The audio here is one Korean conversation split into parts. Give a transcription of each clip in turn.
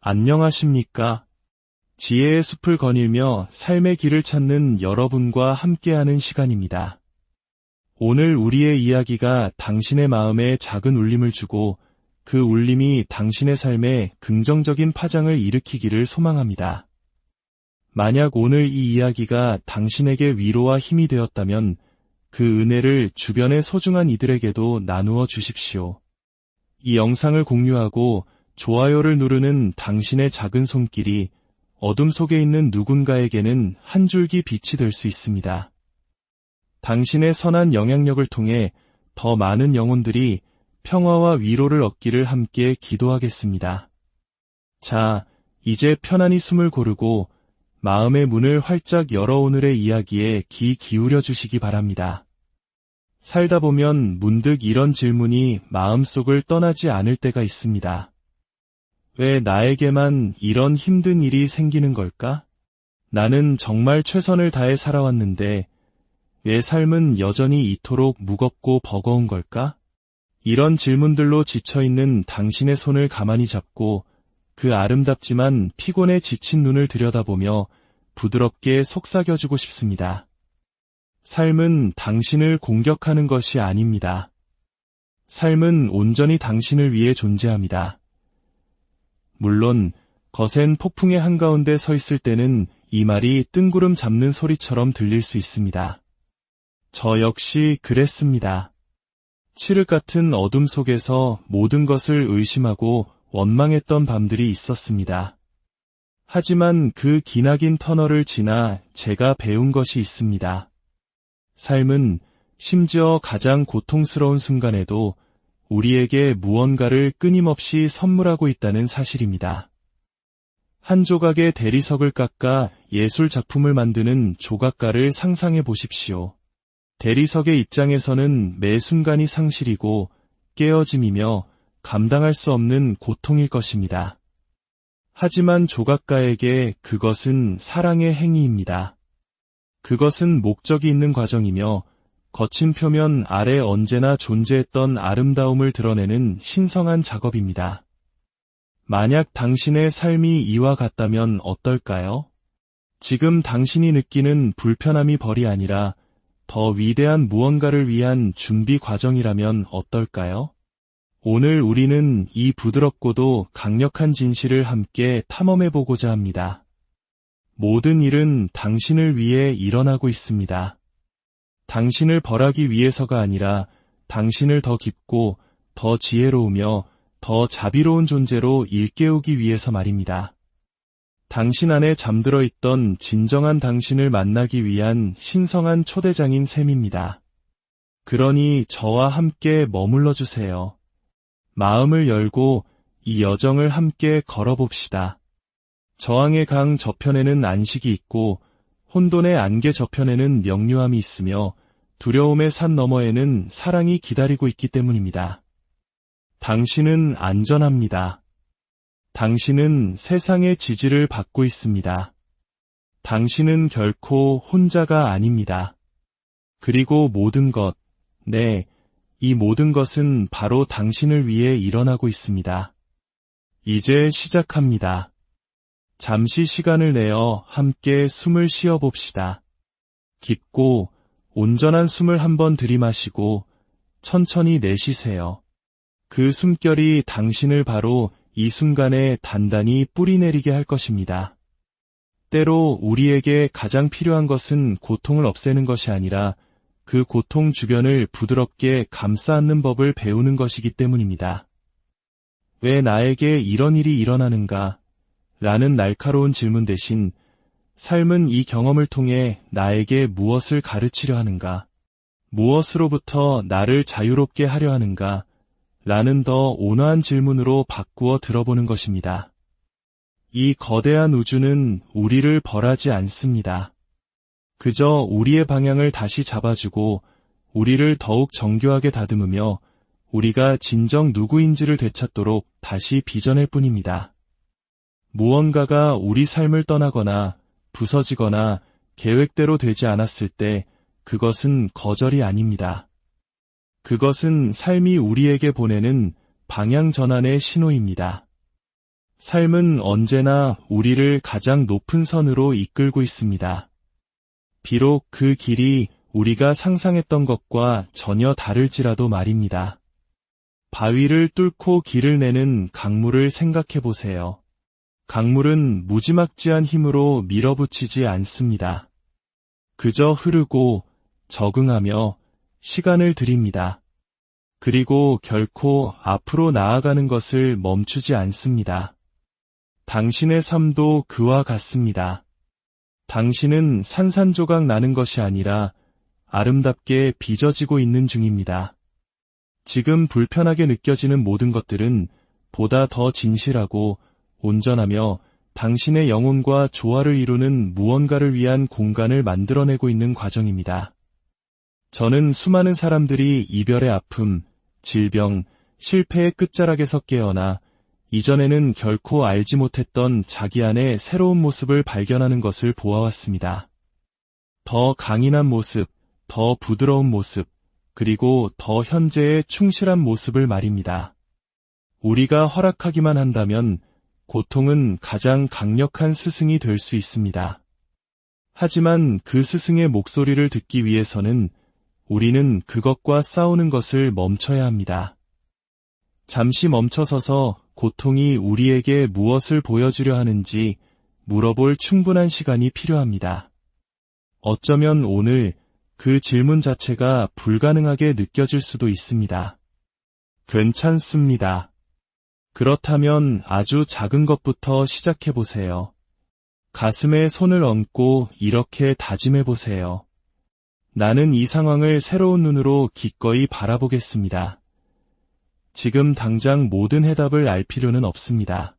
안녕하십니까? 지혜의 숲을 거닐며 삶의 길을 찾는 여러분과 함께하는 시간입니다. 오늘 우리의 이야기가 당신의 마음에 작은 울림을 주고 그 울림이 당신의 삶에 긍정적인 파장을 일으키기를 소망합니다. 만약 오늘 이 이야기가 당신에게 위로와 힘이 되었다면 그 은혜를 주변의 소중한 이들에게도 나누어 주십시오. 이 영상을 공유하고 좋아요를 누르는 당신의 작은 손길이 어둠 속에 있는 누군가에게는 한 줄기 빛이 될 수 있습니다. 당신의 선한 영향력을 통해 더 많은 영혼들이 평화와 위로를 얻기를 함께 기도하겠습니다. 자, 이제 편안히 숨을 고르고 마음의 문을 활짝 열어 오늘의 이야기에 귀 기울여 주시기 바랍니다. 살다 보면 문득 이런 질문이 마음속을 떠나지 않을 때가 있습니다. 왜 나에게만 이런 힘든 일이 생기는 걸까? 나는 정말 최선을 다해 살아왔는데 왜 삶은 여전히 이토록 무겁고 버거운 걸까? 이런 질문들로 지쳐있는 당신의 손을 가만히 잡고 그 아름답지만 피곤에 지친 눈을 들여다보며 부드럽게 속삭여주고 싶습니다. 삶은 당신을 공격하는 것이 아닙니다. 삶은 온전히 당신을 위해 존재합니다. 물론 거센 폭풍의 한가운데 서 있을 때는 이 말이 뜬구름 잡는 소리처럼 들릴 수 있습니다. 저 역시 그랬습니다. 칠흑 같은 어둠 속에서 모든 것을 의심하고 원망했던 밤들이 있었습니다. 하지만 그 기나긴 터널을 지나 제가 배운 것이 있습니다. 삶은 심지어 가장 고통스러운 순간에도 우리에게 무언가를 끊임없이 선물하고 있다는 사실입니다. 한 조각의 대리석을 깎아 예술 작품을 만드는 조각가를 상상해 보십시오. 대리석의 입장에서는 매 순간이 상실이고 깨어짐이며 감당할 수 없는 고통일 것입니다. 하지만 조각가에게 그것은 사랑의 행위입니다. 그것은 목적이 있는 과정이며 거친 표면 아래 언제나 존재했던 아름다움을 드러내는 신성한 작업입니다. 만약 당신의 삶이 이와 같다면 어떨까요? 지금 당신이 느끼는 불편함이 벌이 아니라 더 위대한 무언가를 위한 준비 과정이라면 어떨까요? 오늘 우리는 이 부드럽고도 강력한 진실을 함께 탐험해보고자 합니다. 모든 일은 당신을 위해 일어나고 있습니다. 당신을 벌하기 위해서가 아니라 당신을 더 깊고 더 지혜로우며 더 자비로운 존재로 일깨우기 위해서 말입니다. 당신 안에 잠들어 있던 진정한 당신을 만나기 위한 신성한 초대장인 셈입니다. 그러니 저와 함께 머물러 주세요. 마음을 열고 이 여정을 함께 걸어봅시다. 저항의 강 저편에는 안식이 있고 혼돈의 안개 저편에는 명료함이 있으며 두려움의 산 너머에는 사랑이 기다리고 있기 때문입니다. 당신은 안전합니다. 당신은 세상의 지지를 받고 있습니다. 당신은 결코 혼자가 아닙니다. 그리고 모든 것, 이 모든 것은 바로 당신을 위해 일어나고 있습니다. 이제 시작합니다. 잠시 시간을 내어 함께 숨을 쉬어봅시다. 깊고 온전한 숨을 한번 들이마시고 천천히 내쉬세요. 그 숨결이 당신을 바로 이 순간에 단단히 뿌리내리게 할 것입니다. 때로 우리에게 가장 필요한 것은 고통을 없애는 것이 아니라 그 고통 주변을 부드럽게 감싸 안는 법을 배우는 것이기 때문입니다. 왜 나에게 이런 일이 일어나는가? 라는 날카로운 질문 대신 삶은 이 경험을 통해 나에게 무엇을 가르치려 하는가? 무엇으로부터 나를 자유롭게 하려 하는가? 라는 더 온화한 질문으로 바꾸어 들어보는 것입니다. 이 거대한 우주는 우리를 벌하지 않습니다. 그저 우리의 방향을 다시 잡아주고 우리를 더욱 정교하게 다듬으며 우리가 진정 누구인지를 되찾도록 다시 빚어낼 뿐입니다. 무언가가 우리 삶을 떠나거나 부서지거나 계획대로 되지 않았을 때 그것은 거절이 아닙니다. 그것은 삶이 우리에게 보내는 방향 전환의 신호입니다. 삶은 언제나 우리를 가장 높은 선으로 이끌고 있습니다. 비록 그 길이 우리가 상상했던 것과 전혀 다를지라도 말입니다. 바위를 뚫고 길을 내는 강물을 생각해 보세요. 강물은 무지막지한 힘으로 밀어붙이지 않습니다. 그저 흐르고 적응하며 시간을 들입니다. 그리고 결코 앞으로 나아가는 것을 멈추지 않습니다. 당신의 삶도 그와 같습니다. 당신은 산산조각 나는 것이 아니라 아름답게 빚어지고 있는 중입니다. 지금 불편하게 느껴지는 모든 것들은 보다 더 진실하고 온전하며 당신의 영혼과 조화를 이루는 무언가를 위한 공간을 만들어내고 있는 과정입니다. 저는 수많은 사람들이 이별의 아픔, 질병, 실패의 끝자락에서 깨어나 이전에는 결코 알지 못했던 자기 안의 새로운 모습을 발견하는 것을 보아왔습니다. 더 강인한 모습, 더 부드러운 모습, 그리고 더 현재에 충실한 모습을 말입니다. 우리가 허락하기만 한다면 고통은 가장 강력한 스승이 될 수 있습니다. 하지만 그 스승의 목소리를 듣기 위해서는 우리는 그것과 싸우는 것을 멈춰야 합니다. 잠시 멈춰서서 고통이 우리에게 무엇을 보여주려 하는지 물어볼 충분한 시간이 필요합니다. 어쩌면 오늘 그 질문 자체가 불가능하게 느껴질 수도 있습니다. 괜찮습니다. 그렇다면 아주 작은 것부터 시작해 보세요. 가슴에 손을 얹고 이렇게 다짐해 보세요. 나는 이 상황을 새로운 눈으로 기꺼이 바라보겠습니다. 지금 당장 모든 해답을 알 필요는 없습니다.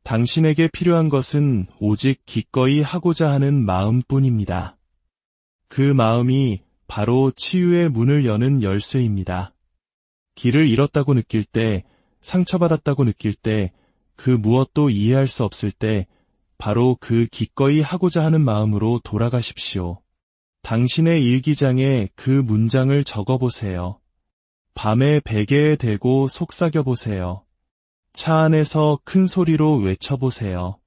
당신에게 필요한 것은 오직 기꺼이 하고자 하는 마음뿐입니다. 그 마음이 바로 치유의 문을 여는 열쇠입니다. 길을 잃었다고 느낄 때, 상처받았다고 느낄 때, 그 무엇도 이해할 수 없을 때, 바로 그 기꺼이 하고자 하는 마음으로 돌아가십시오. 당신의 일기장에 그 문장을 적어보세요. 밤에 베개에 대고 속삭여보세요. 차 안에서 큰 소리로 외쳐보세요.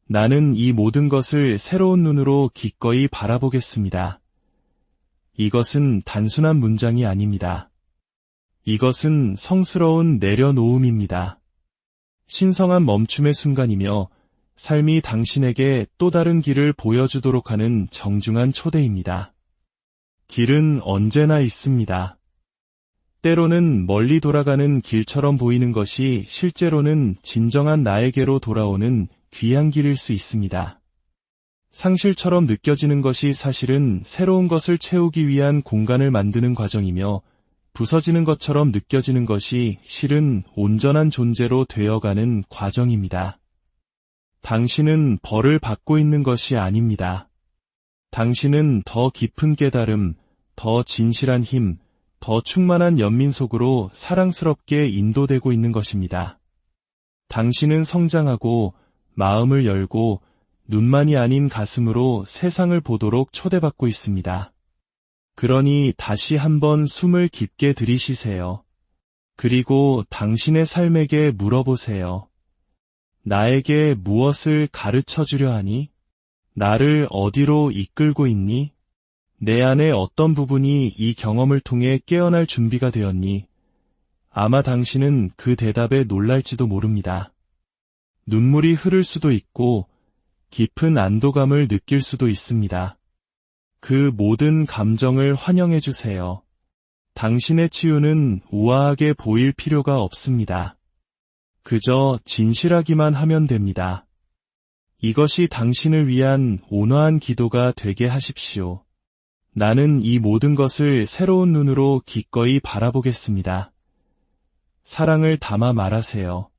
나는 이 모든 것을 새로운 눈으로 기꺼이 바라보겠습니다. 이것은 단순한 문장이 아닙니다. 이것은 성스러운 내려놓음입니다. 신성한 멈춤의 순간이며 삶이 당신에게 또 다른 길을 보여주도록 하는 정중한 초대입니다. 길은 언제나 있습니다. 때로는 멀리 돌아가는 길처럼 보이는 것이 실제로는 진정한 나에게로 돌아오는 귀한 길일 수 있습니다. 상실처럼 느껴지는 것이 사실은 새로운 것을 채우기 위한 공간을 만드는 과정이며 부서지는 것처럼 느껴지는 것이 실은 온전한 존재로 되어가는 과정입니다. 당신은 벌을 받고 있는 것이 아닙니다. 당신은 더 깊은 깨달음, 더 진실한 힘, 더 충만한 연민 속으로 사랑스럽게 인도되고 있는 것입니다. 당신은 성장하고 마음을 열고 눈만이 아닌 가슴으로 세상을 보도록 초대받고 있습니다. 그러니 다시 한번 숨을 깊게 들이쉬세요. 그리고 당신의 삶에게 물어보세요. 나에게 무엇을 가르쳐 주려 하니? 나를 어디로 이끌고 있니? 내 안에 어떤 부분이 이 경험을 통해 깨어날 준비가 되었니? 아마 당신은 그 대답에 놀랄지도 모릅니다. 눈물이 흐를 수도 있고 깊은 안도감을 느낄 수도 있습니다. 그 모든 감정을 환영해 주세요. 당신의 치유는 우아하게 보일 필요가 없습니다. 그저 진실하기만 하면 됩니다. 이것이 당신을 위한 온화한 기도가 되게 하십시오. 나는 이 모든 것을 새로운 눈으로 기꺼이 바라보겠습니다. 사랑을 담아 말하세요.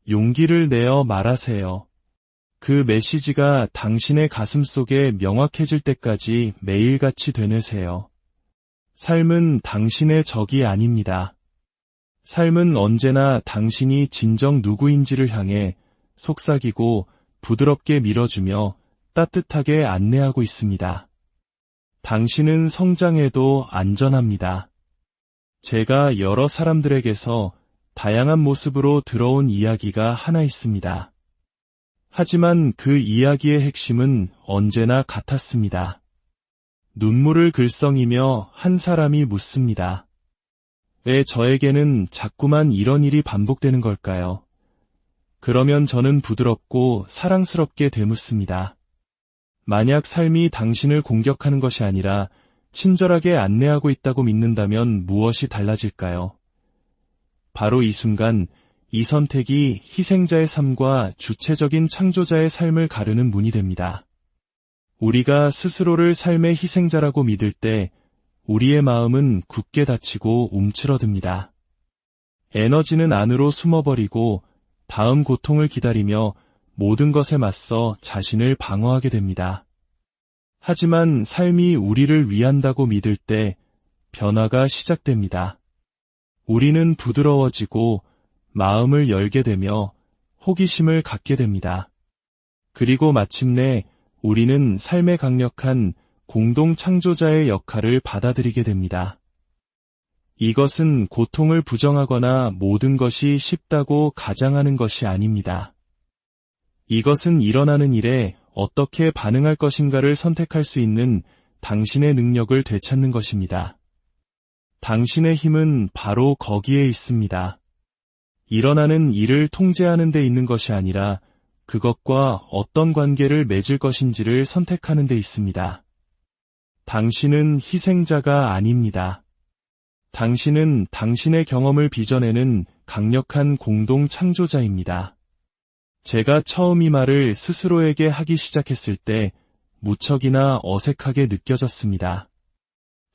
용기를 내어 말하세요. 그 메시지가 당신의 가슴 속에 명확해질 때까지 매일같이 되뇌세요. 삶은 당신의 적이 아닙니다. 삶은 언제나 당신이 진정 누구인지를 향해 속삭이고 부드럽게 밀어주며 따뜻하게 안내하고 있습니다. 당신은 성장해도 안전합니다. 제가 여러 사람들에게서 다양한 모습으로 들어온 이야기가 하나 있습니다. 하지만 그 이야기의 핵심은 언제나 같았습니다. 눈물을 글썽이며 한 사람이 묻습니다. 왜 저에게는 자꾸만 이런 일이 반복되는 걸까요? 그러면 저는 부드럽고 사랑스럽게 되묻습니다. 만약 삶이 당신을 공격하는 것이 아니라 친절하게 안내하고 있다고 믿는다면 무엇이 달라질까요? 바로 이 순간 이 선택이 희생자의 삶과 주체적인 창조자의 삶을 가르는 문이 됩니다. 우리가 스스로를 삶의 희생자라고 믿을 때 우리의 마음은 굳게 닫히고 움츠러듭니다. 에너지는 안으로 숨어버리고 다음 고통을 기다리며 모든 것에 맞서 자신을 방어하게 됩니다. 하지만 삶이 우리를 위한다고 믿을 때 변화가 시작됩니다. 우리는 부드러워지고 마음을 열게 되며 호기심을 갖게 됩니다. 그리고 마침내 우리는 삶의 강력한 공동 창조자의 역할을 받아들이게 됩니다. 이것은 고통을 부정하거나 모든 것이 쉽다고 가장하는 것이 아닙니다. 이것은 일어나는 일에 어떻게 반응할 것인가를 선택할 수 있는 당신의 능력을 되찾는 것입니다. 당신의 힘은 바로 거기에 있습니다. 일어나는 일을 통제하는 데 있는 것이 아니라 그것과 어떤 관계를 맺을 것인지를 선택하는 데 있습니다. 당신은 희생자가 아닙니다. 당신은 당신의 경험을 빚어내는 강력한 공동 창조자입니다. 제가 처음 이 말을 스스로에게 하기 시작했을 때 무척이나 어색하게 느껴졌습니다.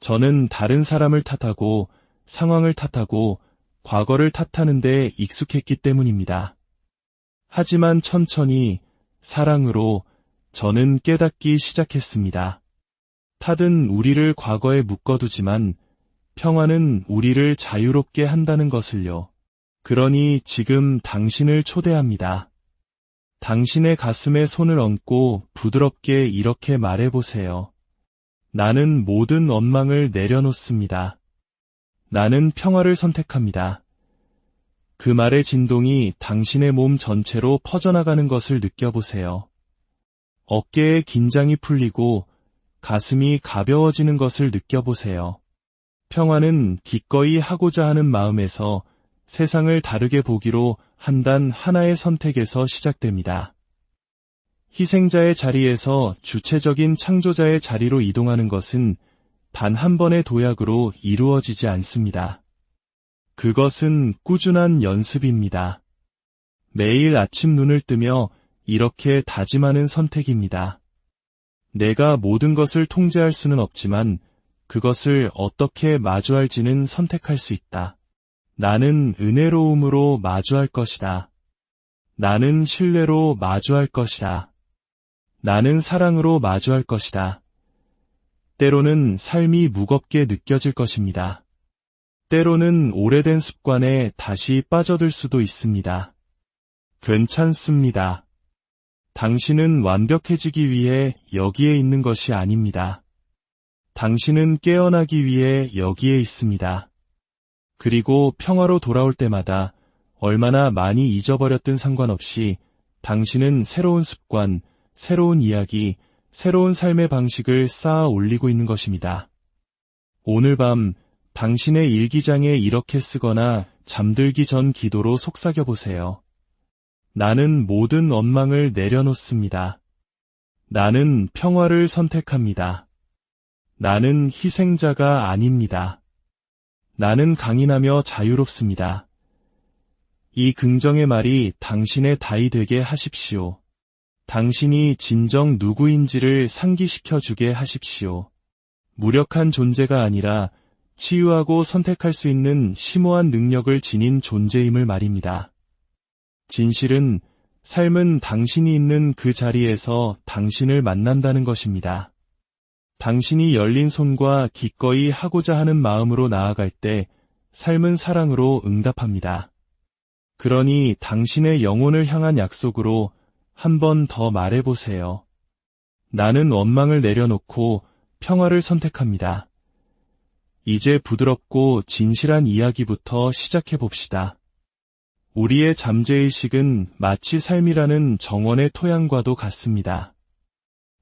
저는 다른 사람을 탓하고 상황을 탓하고 과거를 탓하는 데 익숙했기 때문입니다. 하지만 천천히 사랑으로 저는 깨닫기 시작했습니다. 탓은 우리를 과거에 묶어두지만 평화는 우리를 자유롭게 한다는 것을요. 그러니 지금 당신을 초대합니다. 당신의 가슴에 손을 얹고 부드럽게 이렇게 말해보세요. 나는 모든 원망을 내려놓습니다. 나는 평화를 선택합니다. 그 말의 진동이 당신의 몸 전체로 퍼져나가는 것을 느껴보세요. 어깨에 긴장이 풀리고 가슴이 가벼워지는 것을 느껴보세요. 평화는 기꺼이 하고자 하는 마음에서 세상을 다르게 보기로 한단 하나의 선택에서 시작됩니다. 희생자의 자리에서 주체적인 창조자의 자리로 이동하는 것은 단 한 번의 도약으로 이루어지지 않습니다. 그것은 꾸준한 연습입니다. 매일 아침 눈을 뜨며 이렇게 다짐하는 선택입니다. 내가 모든 것을 통제할 수는 없지만 그것을 어떻게 마주할지는 선택할 수 있다. 나는 은혜로움으로 마주할 것이다. 나는 신뢰로 마주할 것이다. 나는 사랑으로 마주할 것이다. 때로는 삶이 무겁게 느껴질 것입니다. 때로는 오래된 습관에 다시 빠져들 수도 있습니다. 괜찮습니다. 당신은 완벽해지기 위해 여기에 있는 것이 아닙니다. 당신은 깨어나기 위해 여기에 있습니다. 그리고 평화로 돌아올 때마다 얼마나 많이 잊어버렸든 상관없이 당신은 새로운 습관, 새로운 이야기, 새로운 삶의 방식을 쌓아 올리고 있는 것입니다. 오늘 밤 당신의 일기장에 이렇게 쓰거나 잠들기 전 기도로 속삭여보세요. 나는 모든 원망을 내려놓습니다. 나는 평화를 선택합니다. 나는 희생자가 아닙니다. 나는 강인하며 자유롭습니다. 이 긍정의 말이 당신의 다이 되게 하십시오. 당신이 진정 누구인지를 상기시켜 주게 하십시오. 무력한 존재가 아니라 치유하고 선택할 수 있는 심오한 능력을 지닌 존재임을 말입니다. 진실은 삶은 당신이 있는 그 자리에서 당신을 만난다는 것입니다. 당신이 열린 손과 기꺼이 하고자 하는 마음으로 나아갈 때 삶은 사랑으로 응답합니다. 그러니 당신의 영혼을 향한 약속으로 한 번 더 말해보세요. 나는 원망을 내려놓고 평화를 선택합니다. 이제 부드럽고 진실한 이야기부터 시작해봅시다. 우리의 잠재의식은 마치 삶이라는 정원의 토양과도 같습니다.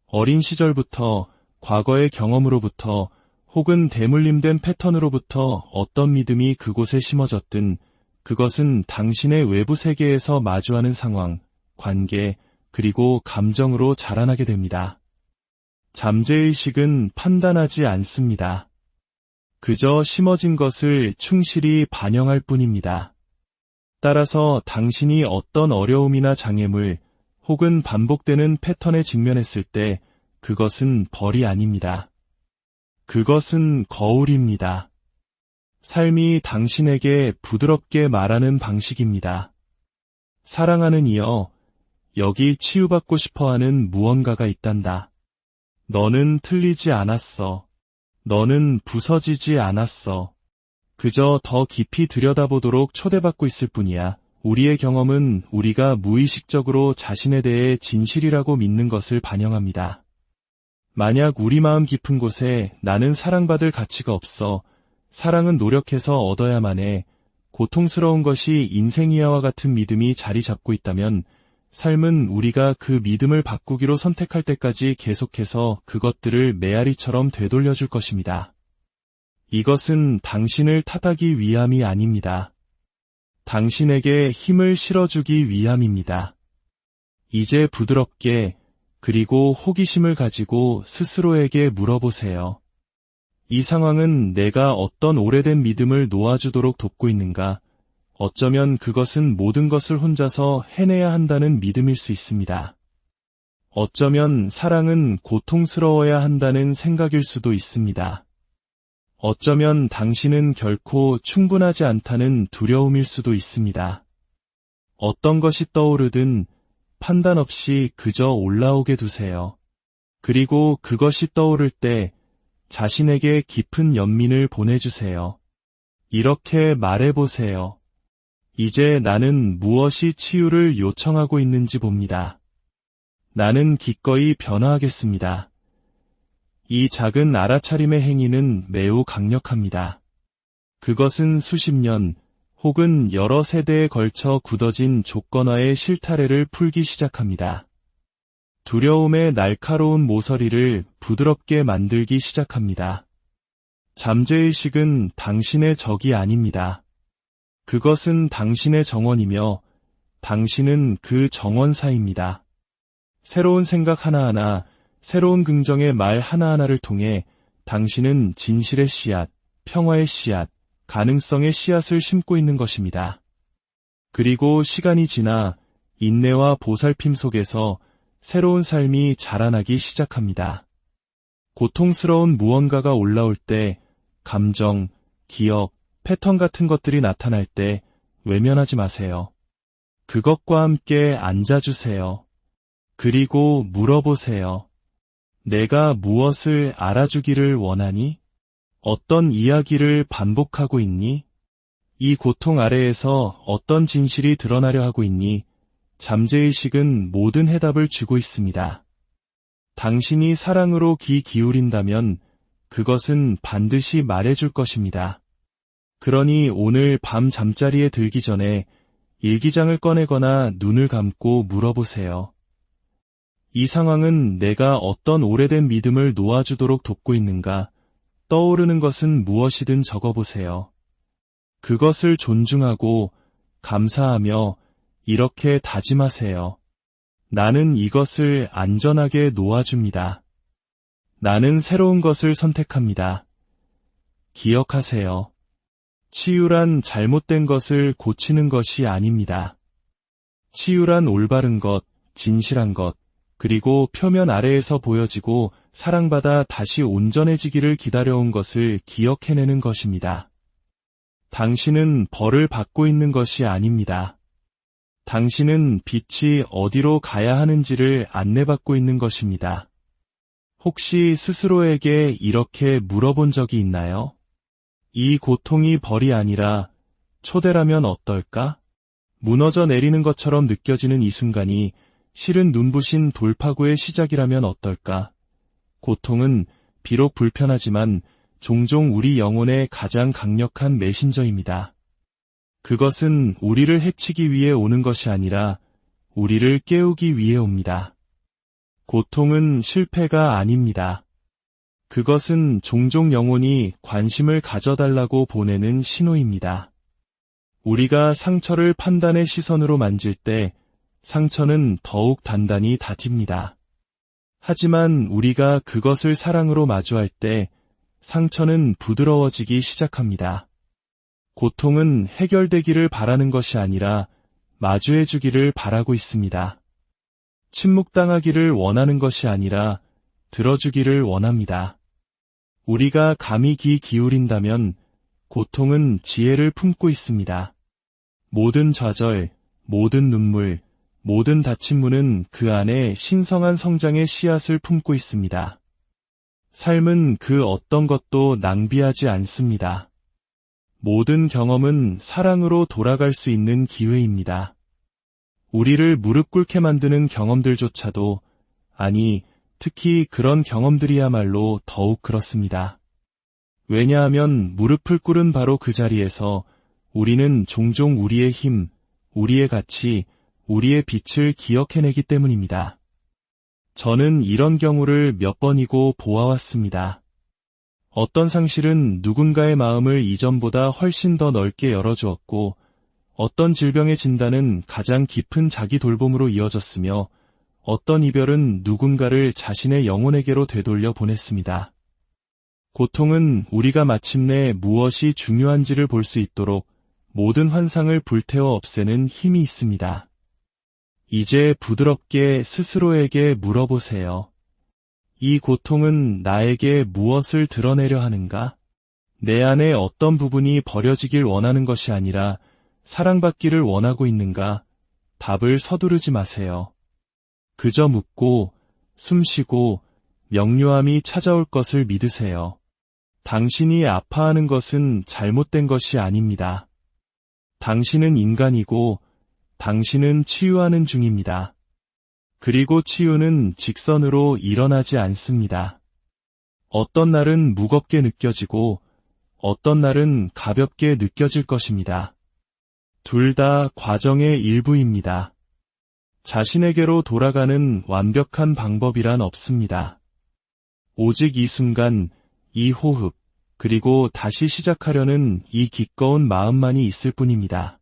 어린 시절부터, 과거의 경험으로부터, 혹은 대물림된 패턴으로부터 어떤 믿음이 그곳에 심어졌든 그것은 당신의 외부 세계에서 마주하는 상황, 관계, 그리고 감정으로 자라나게 됩니다. 잠재의식은 판단하지 않습니다. 그저 심어진 것을 충실히 반영할 뿐입니다. 따라서 당신이 어떤 어려움이나 장애물 혹은 반복되는 패턴에 직면했을 때 그것은 벌이 아닙니다. 그것은 거울입니다. 삶이 당신에게 부드럽게 말하는 방식입니다. 사랑하는 이여, 여기 치유받고 싶어하는 무언가가 있단다. 너는 틀리지 않았어. 너는 부서지지 않았어. 그저 더 깊이 들여다보도록 초대받고 있을 뿐이야. 우리의 경험은 우리가 무의식적으로 자신에 대해 진실이라고 믿는 것을 반영합니다. 만약 우리 마음 깊은 곳에 나는 사랑받을 가치가 없어, 사랑은 노력해서 얻어야만 해, 고통스러운 것이 인생이야와 같은 믿음이 자리 잡고 있다면 삶은 우리가 그 믿음을 바꾸기로 선택할 때까지 계속해서 그것들을 메아리처럼 되돌려줄 것입니다. 이것은 당신을 탓하기 위함이 아닙니다. 당신에게 힘을 실어주기 위함입니다. 이제 부드럽게 그리고 호기심을 가지고 스스로에게 물어보세요. 이 상황은 내가 어떤 오래된 믿음을 놓아주도록 돕고 있는가? 어쩌면 그것은 모든 것을 혼자서 해내야 한다는 믿음일 수 있습니다. 어쩌면 사랑은 고통스러워야 한다는 생각일 수도 있습니다. 어쩌면 당신은 결코 충분하지 않다는 두려움일 수도 있습니다. 어떤 것이 떠오르든 판단 없이 그저 올라오게 두세요. 그리고 그것이 떠오를 때 자신에게 깊은 연민을 보내주세요. 이렇게 말해보세요. 이제 나는 무엇이 치유를 요청하고 있는지 봅니다. 나는 기꺼이 변화하겠습니다. 이 작은 알아차림의 행위는 매우 강력합니다. 그것은 수십 년 혹은 여러 세대에 걸쳐 굳어진 조건화의 실타래를 풀기 시작합니다. 두려움의 날카로운 모서리를 부드럽게 만들기 시작합니다. 잠재의식은 당신의 적이 아닙니다. 그것은 당신의 정원이며 당신은 그 정원사입니다. 새로운 생각 하나하나, 새로운 긍정의 말 하나하나를 통해 당신은 진실의 씨앗, 평화의 씨앗, 가능성의 씨앗을 심고 있는 것입니다. 그리고 시간이 지나 인내와 보살핌 속에서 새로운 삶이 자라나기 시작합니다. 고통스러운 무언가가 올라올 때, 감정, 기억, 패턴 같은 것들이 나타날 때 외면하지 마세요. 그것과 함께 앉아주세요. 그리고 물어보세요. 내가 무엇을 알아주기를 원하니? 어떤 이야기를 반복하고 있니? 이 고통 아래에서 어떤 진실이 드러나려 하고 있니? 잠재의식은 모든 해답을 주고 있습니다. 당신이 사랑으로 귀 기울인다면 그것은 반드시 말해줄 것입니다. 그러니 오늘 밤 잠자리에 들기 전에 일기장을 꺼내거나 눈을 감고 물어보세요. 이 상황은 내가 어떤 오래된 믿음을 놓아주도록 돕고 있는가? 떠오르는 것은 무엇이든 적어보세요. 그것을 존중하고 감사하며 이렇게 다짐하세요. 나는 이것을 안전하게 놓아줍니다. 나는 새로운 것을 선택합니다. 기억하세요. 치유란 잘못된 것을 고치는 것이 아닙니다. 치유란 올바른 것, 진실한 것, 그리고 표면 아래에서 보여지고 사랑받아 다시 온전해지기를 기다려온 것을 기억해내는 것입니다. 당신은 벌을 받고 있는 것이 아닙니다. 당신은 빛이 어디로 가야 하는지를 안내받고 있는 것입니다. 혹시 스스로에게 이렇게 물어본 적이 있나요? 이 고통이 벌이 아니라 초대라면 어떨까? 무너져 내리는 것처럼 느껴지는 이 순간이 실은 눈부신 돌파구의 시작이라면 어떨까? 고통은 비록 불편하지만 종종 우리 영혼의 가장 강력한 메신저입니다. 그것은 우리를 해치기 위해 오는 것이 아니라 우리를 깨우기 위해 옵니다. 고통은 실패가 아닙니다. 그것은 종종 영혼이 관심을 가져달라고 보내는 신호입니다. 우리가 상처를 판단의 시선으로 만질 때 상처는 더욱 단단히 닫힙니다. 하지만 우리가 그것을 사랑으로 마주할 때 상처는 부드러워지기 시작합니다. 고통은 해결되기를 바라는 것이 아니라 마주해주기를 바라고 있습니다. 침묵당하기를 원하는 것이 아니라 들어주기를 원합니다. 우리가 감히 귀 기울인다면 고통은 지혜를 품고 있습니다. 모든 좌절, 모든 눈물, 모든 닫힌 문은 그 안에 신성한 성장의 씨앗을 품고 있습니다. 삶은 그 어떤 것도 낭비하지 않습니다. 모든 경험은 사랑으로 돌아갈 수 있는 기회입니다. 우리를 무릎 꿇게 만드는 경험들조차도, 아니, 특히 그런 경험들이야말로 더욱 그렇습니다. 왜냐하면 무릎을 꿇은 바로 그 자리에서 우리는 종종 우리의 힘, 우리의 가치, 우리의 빛을 기억해내기 때문입니다. 저는 이런 경우를 몇 번이고 보아왔습니다. 어떤 상실은 누군가의 마음을 이전보다 훨씬 더 넓게 열어주었고, 어떤 질병의 진단은 가장 깊은 자기 돌봄으로 이어졌으며, 어떤 이별은 누군가를 자신의 영혼에게로 되돌려 보냈습니다. 고통은 우리가 마침내 무엇이 중요한지를 볼 수 있도록 모든 환상을 불태워 없애는 힘이 있습니다. 이제 부드럽게 스스로에게 물어보세요. 이 고통은 나에게 무엇을 드러내려 하는가? 내 안에 어떤 부분이 버려지길 원하는 것이 아니라 사랑받기를 원하고 있는가? 답을 서두르지 마세요. 그저 묻고, 숨쉬고, 명료함이 찾아올 것을 믿으세요. 당신이 아파하는 것은 잘못된 것이 아닙니다. 당신은 인간이고, 당신은 치유하는 중입니다. 그리고 치유는 직선으로 일어나지 않습니다. 어떤 날은 무겁게 느껴지고, 어떤 날은 가볍게 느껴질 것입니다. 둘 다 과정의 일부입니다. 자신에게로 돌아가는 완벽한 방법이란 없습니다. 오직 이 순간, 이 호흡, 그리고 다시 시작하려는 이 기꺼운 마음만이 있을 뿐입니다.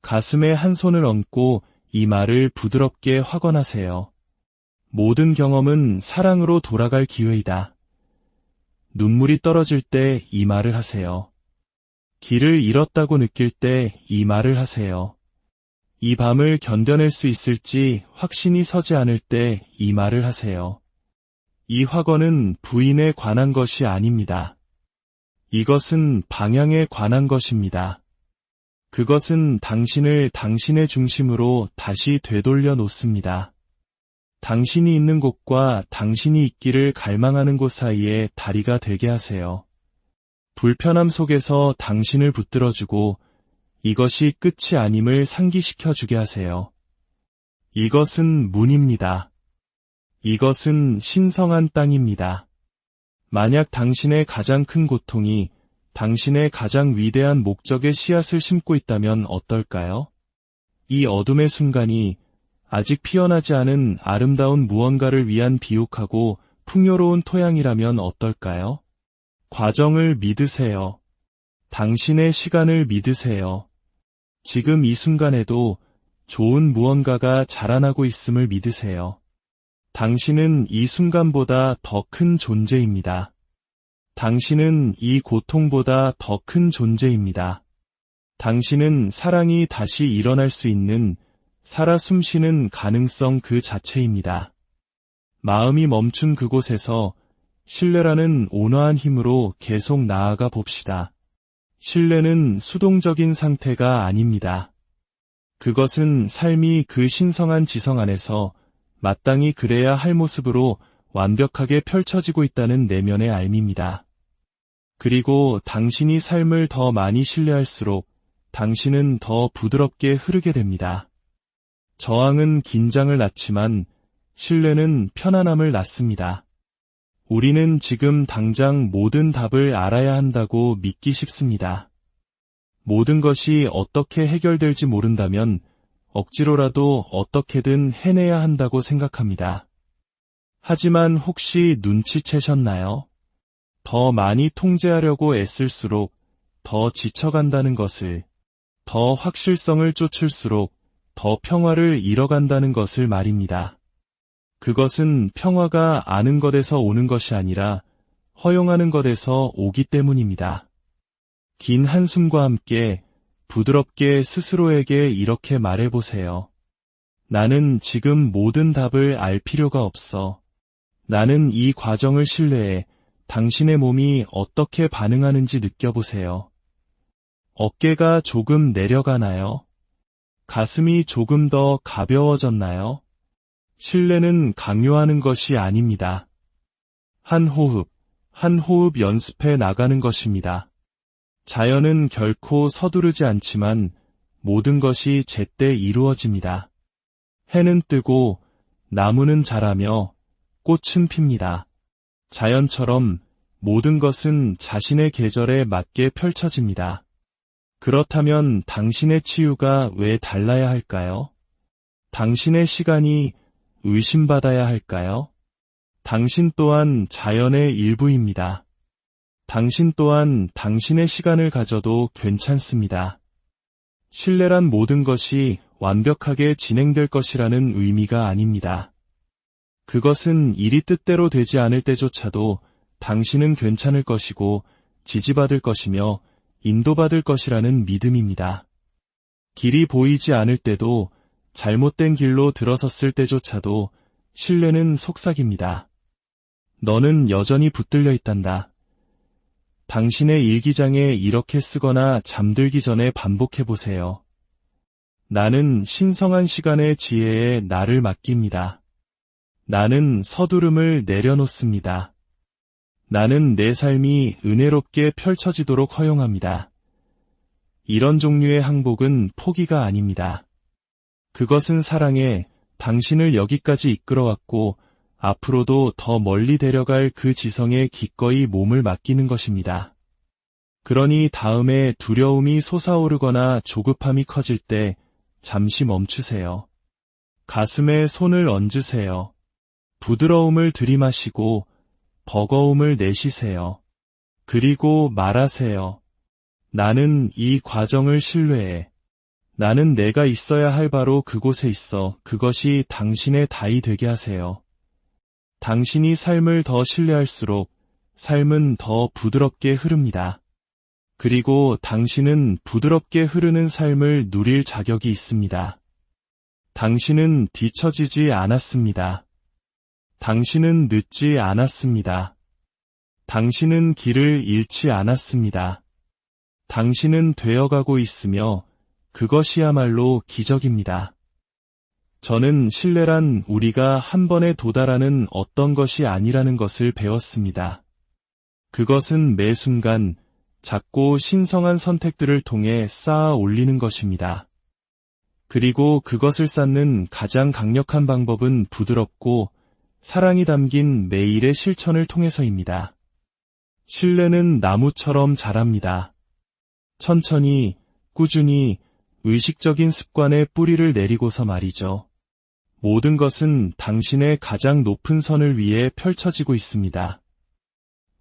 가슴에 한 손을 얹고 이 말을 부드럽게 확언하세요. 모든 경험은 사랑으로 돌아갈 기회이다. 눈물이 떨어질 때 이 말을 하세요. 길을 잃었다고 느낄 때 이 말을 하세요. 이 밤을 견뎌낼 수 있을지 확신이 서지 않을 때 이 말을 하세요. 이 확언은 부인에 관한 것이 아닙니다. 이것은 방향에 관한 것입니다. 그것은 당신을 당신의 중심으로 다시 되돌려 놓습니다. 당신이 있는 곳과 당신이 있기를 갈망하는 곳 사이에 다리가 되게 하세요. 불편함 속에서 당신을 붙들어주고 이것이 끝이 아님을 상기시켜 주게 하세요. 이것은 문입니다. 이것은 신성한 땅입니다. 만약 당신의 가장 큰 고통이 당신의 가장 위대한 목적의 씨앗을 심고 있다면 어떨까요? 이 어둠의 순간이 아직 피어나지 않은 아름다운 무언가를 위한 비옥하고 풍요로운 토양이라면 어떨까요? 과정을 믿으세요. 당신의 시간을 믿으세요. 지금 이 순간에도 좋은 무언가가 자라나고 있음을 믿으세요. 당신은 이 순간보다 더 큰 존재입니다. 당신은 이 고통보다 더 큰 존재입니다. 당신은 사랑이 다시 일어날 수 있는 살아 숨쉬는 가능성 그 자체입니다. 마음이 멈춘 그곳에서 신뢰라는 온화한 힘으로 계속 나아가 봅시다. 신뢰는 수동적인 상태가 아닙니다. 그것은 삶이 그 신성한 지성 안에서 마땅히 그래야 할 모습으로 완벽하게 펼쳐지고 있다는 내면의 알미입니다. 그리고 당신이 삶을 더 많이 신뢰할수록 당신은 더 부드럽게 흐르게 됩니다. 저항은 긴장을 낳지만 신뢰는 편안함을 낳습니다. 우리는 지금 당장 모든 답을 알아야 한다고 믿기 쉽습니다. 모든 것이 어떻게 해결될지 모른다면 억지로라도 어떻게든 해내야 한다고 생각합니다. 하지만 혹시 눈치채셨나요? 더 많이 통제하려고 애쓸수록 더 지쳐간다는 것을, 더 확실성을 쫓을수록 더 평화를 잃어간다는 것을 말입니다. 그것은 평화가 아는 것에서 오는 것이 아니라 허용하는 것에서 오기 때문입니다. 긴 한숨과 함께 부드럽게 스스로에게 이렇게 말해보세요. 나는 지금 모든 답을 알 필요가 없어. 나는 이 과정을 신뢰해 당신의 몸이 어떻게 반응하는지 느껴보세요. 어깨가 조금 내려가나요? 가슴이 조금 더 가벼워졌나요? 신뢰는 강요하는 것이 아닙니다. 한 호흡, 한 호흡 연습해 나가는 것입니다. 자연은 결코 서두르지 않지만 모든 것이 제때 이루어집니다. 해는 뜨고 나무는 자라며 꽃은 핍니다. 자연처럼 모든 것은 자신의 계절에 맞게 펼쳐집니다. 그렇다면 당신의 치유가 왜 달라야 할까요? 당신의 시간이 의심받아야 할까요? 당신 또한 자연의 일부입니다. 당신 또한 당신의 시간을 가져도 괜찮습니다. 신뢰란 모든 것이 완벽하게 진행될 것이라는 의미가 아닙니다. 그것은 일이 뜻대로 되지 않을 때조차도 당신은 괜찮을 것이고 지지받을 것이며 인도받을 것이라는 믿음입니다. 길이 보이지 않을 때도 잘못된 길로 들어섰을 때조차도 신뢰는 속삭입니다. 너는 여전히 붙들려 있단다. 당신의 일기장에 이렇게 쓰거나 잠들기 전에 반복해보세요. 나는 신성한 시간의 지혜에 나를 맡깁니다. 나는 서두름을 내려놓습니다. 나는 내 삶이 은혜롭게 펼쳐지도록 허용합니다. 이런 종류의 항복은 포기가 아닙니다. 그것은 사랑에 당신을 여기까지 이끌어왔고 앞으로도 더 멀리 데려갈 그 지성에 기꺼이 몸을 맡기는 것입니다. 그러니 다음에 두려움이 솟아오르거나 조급함이 커질 때 잠시 멈추세요. 가슴에 손을 얹으세요. 부드러움을 들이마시고 버거움을 내쉬세요. 그리고 말하세요. 나는 이 과정을 신뢰해. 나는 내가 있어야 할 바로 그곳에 있어. 그것이 당신의 다이 되게 하세요. 당신이 삶을 더 신뢰할수록 삶은 더 부드럽게 흐릅니다. 그리고 당신은 부드럽게 흐르는 삶을 누릴 자격이 있습니다. 당신은 뒤처지지 않았습니다. 당신은 늦지 않았습니다. 당신은 길을 잃지 않았습니다. 당신은 되어가고 있으며 그것이야말로 기적입니다. 저는 신뢰란 우리가 한 번에 도달하는 어떤 것이 아니라는 것을 배웠습니다. 그것은 매 순간 작고 신성한 선택들을 통해 쌓아 올리는 것입니다. 그리고 그것을 쌓는 가장 강력한 방법은 부드럽고 사랑이 담긴 매일의 실천을 통해서입니다. 신뢰는 나무처럼 자랍니다. 천천히, 꾸준히, 의식적인 습관에 뿌리를 내리고서 말이죠. 모든 것은 당신의 가장 높은 선을 위해 펼쳐지고 있습니다.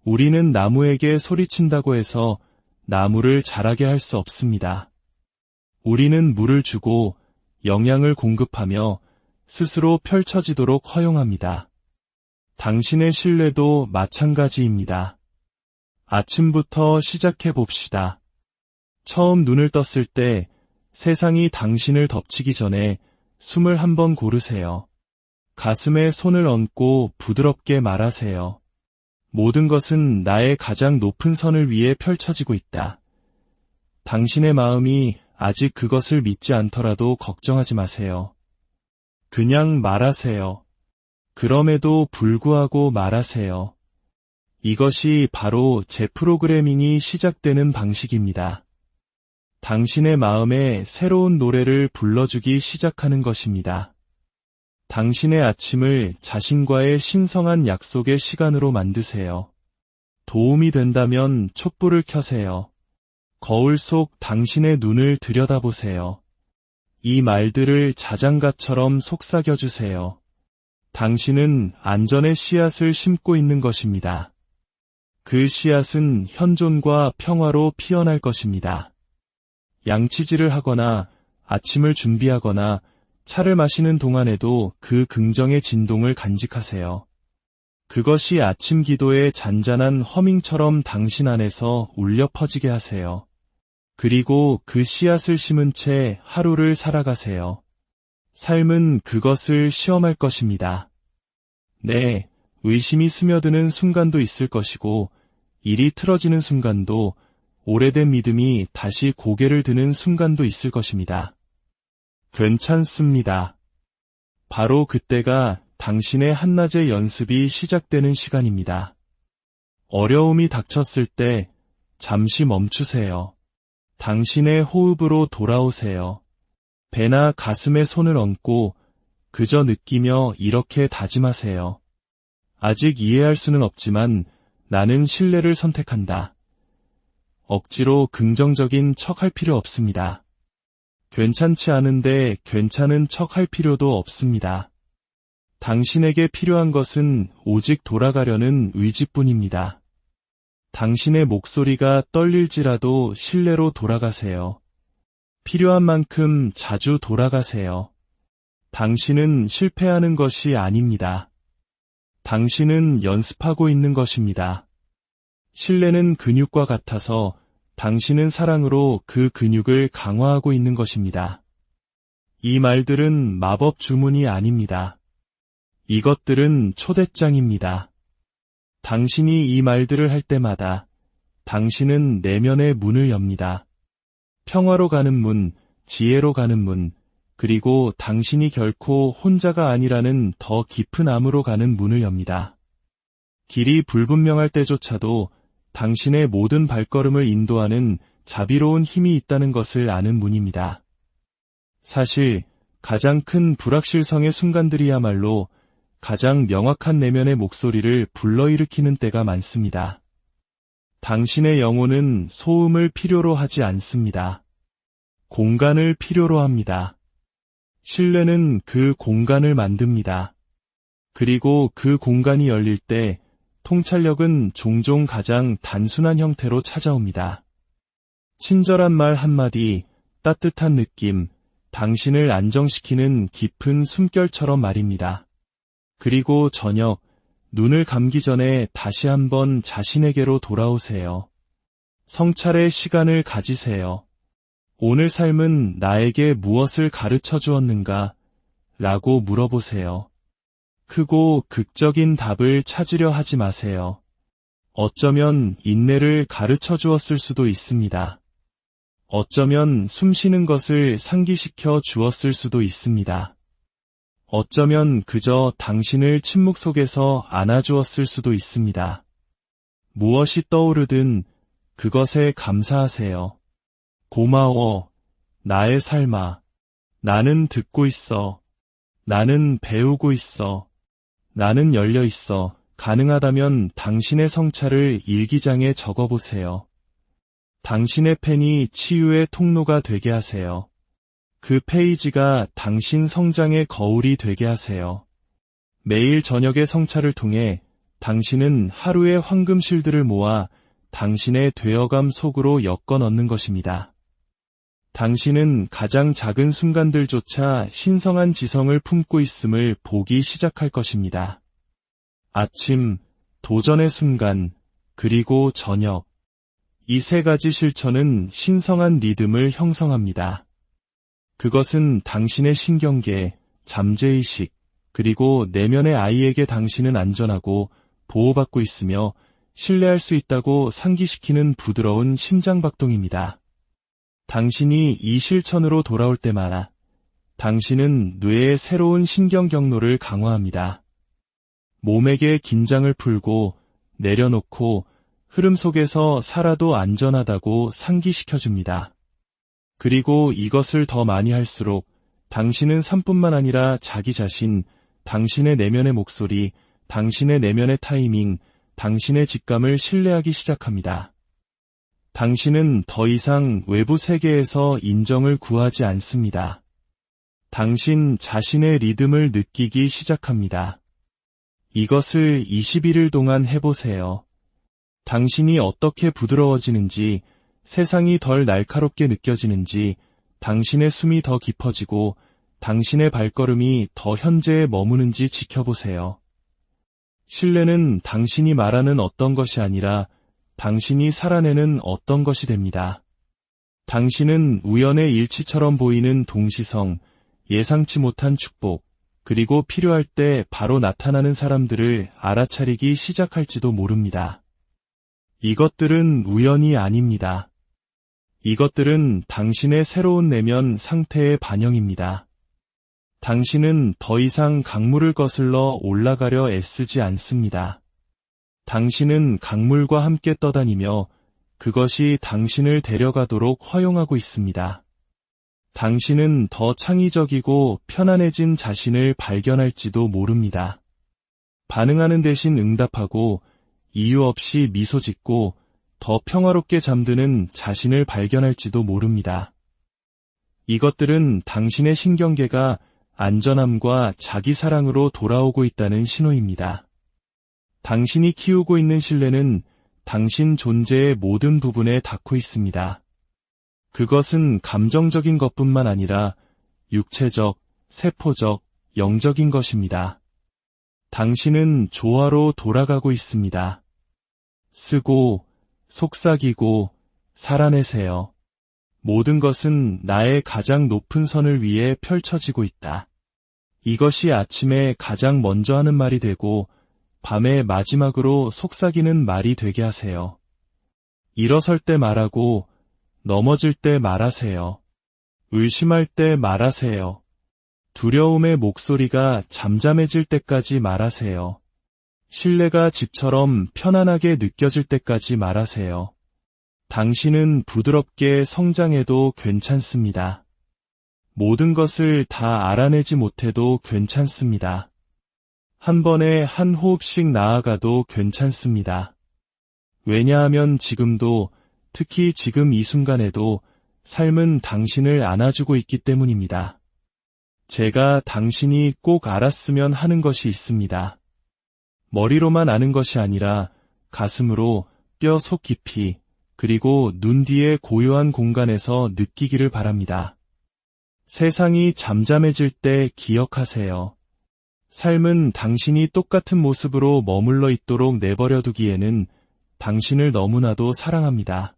우리는 나무에게 소리친다고 해서 나무를 자라게 할 수 없습니다. 우리는 물을 주고 영양을 공급하며 스스로 펼쳐지도록 허용합니다. 당신의 신뢰도 마찬가지입니다. 아침부터 시작해 봅시다. 처음 눈을 떴을 때 세상이 당신을 덮치기 전에 숨을 한번 고르세요. 가슴에 손을 얹고 부드럽게 말하세요. 모든 것은 나의 가장 높은 선을 위해 펼쳐지고 있다. 당신의 마음이 아직 그것을 믿지 않더라도 걱정하지 마세요. 그냥 말하세요. 그럼에도 불구하고 말하세요. 이것이 바로 재프로그래밍이 시작되는 방식입니다. 당신의 마음에 새로운 노래를 불러주기 시작하는 것입니다. 당신의 아침을 자신과의 신성한 약속의 시간으로 만드세요. 도움이 된다면 촛불을 켜세요. 거울 속 당신의 눈을 들여다보세요. 이 말들을 자장가처럼 속삭여주세요. 당신은 안전의 씨앗을 심고 있는 것입니다. 그 씨앗은 현존과 평화로 피어날 것입니다. 양치질을 하거나 아침을 준비하거나 차를 마시는 동안에도 그 긍정의 진동을 간직하세요. 그것이 아침 기도의 잔잔한 허밍처럼 당신 안에서 울려 퍼지게 하세요. 그리고 그 씨앗을 심은 채 하루를 살아가세요. 삶은 그것을 시험할 것입니다. 네, 의심이 스며드는 순간도 있을 것이고, 일이 틀어지는 순간도, 오래된 믿음이 다시 고개를 드는 순간도 있을 것입니다. 괜찮습니다. 바로 그때가 당신의 한낮의 연습이 시작되는 시간입니다. 어려움이 닥쳤을 때 잠시 멈추세요. 당신의 호흡으로 돌아오세요. 배나 가슴에 손을 얹고 그저 느끼며 이렇게 다짐하세요. 아직 이해할 수는 없지만 나는 신뢰를 선택한다. 억지로 긍정적인 척 할 필요 없습니다. 괜찮지 않은데 괜찮은 척 할 필요도 없습니다. 당신에게 필요한 것은 오직 돌아가려는 의지뿐입니다. 당신의 목소리가 떨릴지라도 신뢰로 돌아가세요. 필요한 만큼 자주 돌아가세요. 당신은 실패하는 것이 아닙니다. 당신은 연습하고 있는 것입니다. 신뢰는 근육과 같아서 당신은 사랑으로 그 근육을 강화하고 있는 것입니다. 이 말들은 마법 주문이 아닙니다. 이것들은 초대장입니다. 당신이 이 말들을 할 때마다 당신은 내면의 문을 엽니다. 평화로 가는 문, 지혜로 가는 문, 그리고 당신이 결코 혼자가 아니라는 더 깊은 암으로 가는 문을 엽니다. 길이 불분명할 때조차도 당신의 모든 발걸음을 인도하는 자비로운 힘이 있다는 것을 아는 문입니다. 사실 가장 큰 불확실성의 순간들이야말로 가장 명확한 내면의 목소리를 불러일으키는 때가 많습니다. 당신의 영혼은 소음을 필요로 하지 않습니다. 공간을 필요로 합니다. 신뢰는 그 공간을 만듭니다. 그리고 그 공간이 열릴 때 통찰력은 종종 가장 단순한 형태로 찾아옵니다. 친절한 말 한마디, 따뜻한 느낌, 당신을 안정시키는 깊은 숨결처럼 말입니다. 그리고 저녁, 눈을 감기 전에 다시 한번 자신에게로 돌아오세요. 성찰의 시간을 가지세요. 오늘 삶은 나에게 무엇을 가르쳐 주었는가? 라고 물어보세요. 크고 극적인 답을 찾으려 하지 마세요. 어쩌면 인내를 가르쳐 주었을 수도 있습니다. 어쩌면 숨쉬는 것을 상기시켜 주었을 수도 있습니다. 어쩌면 그저 당신을 침묵 속에서 안아주었을 수도 있습니다. 무엇이 떠오르든 그것에 감사하세요. 고마워, 나의 삶아. 나는 듣고 있어. 나는 배우고 있어. 나는 열려 있어. 가능하다면 당신의 성찰을 일기장에 적어보세요. 당신의 펜이 치유의 통로가 되게 하세요. 그 페이지가 당신 성장의 거울이 되게 하세요. 매일 저녁의 성찰을 통해 당신은 하루의 황금실들을 모아 당신의 되어감 속으로 엮어 넣는 것입니다. 당신은 가장 작은 순간들조차 신성한 지성을 품고 있음을 보기 시작할 것입니다. 아침, 도전의 순간, 그리고 저녁. 이 세 가지 실천은 신성한 리듬을 형성합니다. 그것은 당신의 신경계, 잠재의식, 그리고 내면의 아이에게 당신은 안전하고 보호받고 있으며 신뢰할 수 있다고 상기시키는 부드러운 심장박동입니다. 당신이 이 실천으로 돌아올 때마다 당신은 뇌의 새로운 신경 경로를 강화합니다. 몸에게 긴장을 풀고 내려놓고 흐름 속에서 살아도 안전하다고 상기시켜줍니다. 그리고 이것을 더 많이 할수록 당신은 삶뿐만 아니라 자기 자신, 당신의 내면의 목소리, 당신의 내면의 타이밍, 당신의 직감을 신뢰하기 시작합니다. 당신은 더 이상 외부 세계에서 인정을 구하지 않습니다. 당신 자신의 리듬을 느끼기 시작합니다. 이것을 21일 동안 해보세요. 당신이 어떻게 부드러워지는지, 세상이 덜 날카롭게 느껴지는지, 당신의 숨이 더 깊어지고 당신의 발걸음이 더 현재에 머무는지 지켜보세요. 신뢰는 당신이 말하는 어떤 것이 아니라 당신이 살아내는 어떤 것이 됩니다. 당신은 우연의 일치처럼 보이는 동시성, 예상치 못한 축복, 그리고 필요할 때 바로 나타나는 사람들을 알아차리기 시작할지도 모릅니다. 이것들은 우연이 아닙니다. 이것들은 당신의 새로운 내면 상태의 반영입니다. 당신은 더 이상 강물을 거슬러 올라가려 애쓰지 않습니다. 당신은 강물과 함께 떠다니며 그것이 당신을 데려가도록 허용하고 있습니다. 당신은 더 창의적이고 편안해진 자신을 발견할지도 모릅니다. 반응하는 대신 응답하고 이유 없이 미소 짓고 더 평화롭게 잠드는 자신을 발견할지도 모릅니다. 이것들은 당신의 신경계가 안전함과 자기 사랑으로 돌아오고 있다는 신호입니다. 당신이 키우고 있는 신뢰는 당신 존재의 모든 부분에 닿고 있습니다. 그것은 감정적인 것뿐만 아니라 육체적, 세포적, 영적인 것입니다. 당신은 조화로 돌아가고 있습니다. 쓰고, 속삭이고, 살아내세요. 모든 것은 나의 가장 높은 선을 위해 펼쳐지고 있다. 이것이 아침에 가장 먼저 하는 말이 되고 밤에 마지막으로 속삭이는 말이 되게 하세요. 일어설 때 말하고 넘어질 때 말하세요. 의심할 때 말하세요. 두려움의 목소리가 잠잠해질 때까지 말하세요. 신뢰가 집처럼 편안하게 느껴질 때까지 말하세요. 당신은 부드럽게 성장해도 괜찮습니다. 모든 것을 다 알아내지 못해도 괜찮습니다. 한 번에 한 호흡씩 나아가도 괜찮습니다. 왜냐하면 지금도, 특히 지금 이 순간에도 삶은 당신을 안아주고 있기 때문입니다. 제가 당신이 꼭 알았으면 하는 것이 있습니다. 머리로만 아는 것이 아니라 가슴으로, 뼈 속 깊이, 그리고 눈 뒤의 고요한 공간에서 느끼기를 바랍니다. 세상이 잠잠해질 때 기억하세요. 삶은 당신이 똑같은 모습으로 머물러 있도록 내버려두기에는 당신을 너무나도 사랑합니다.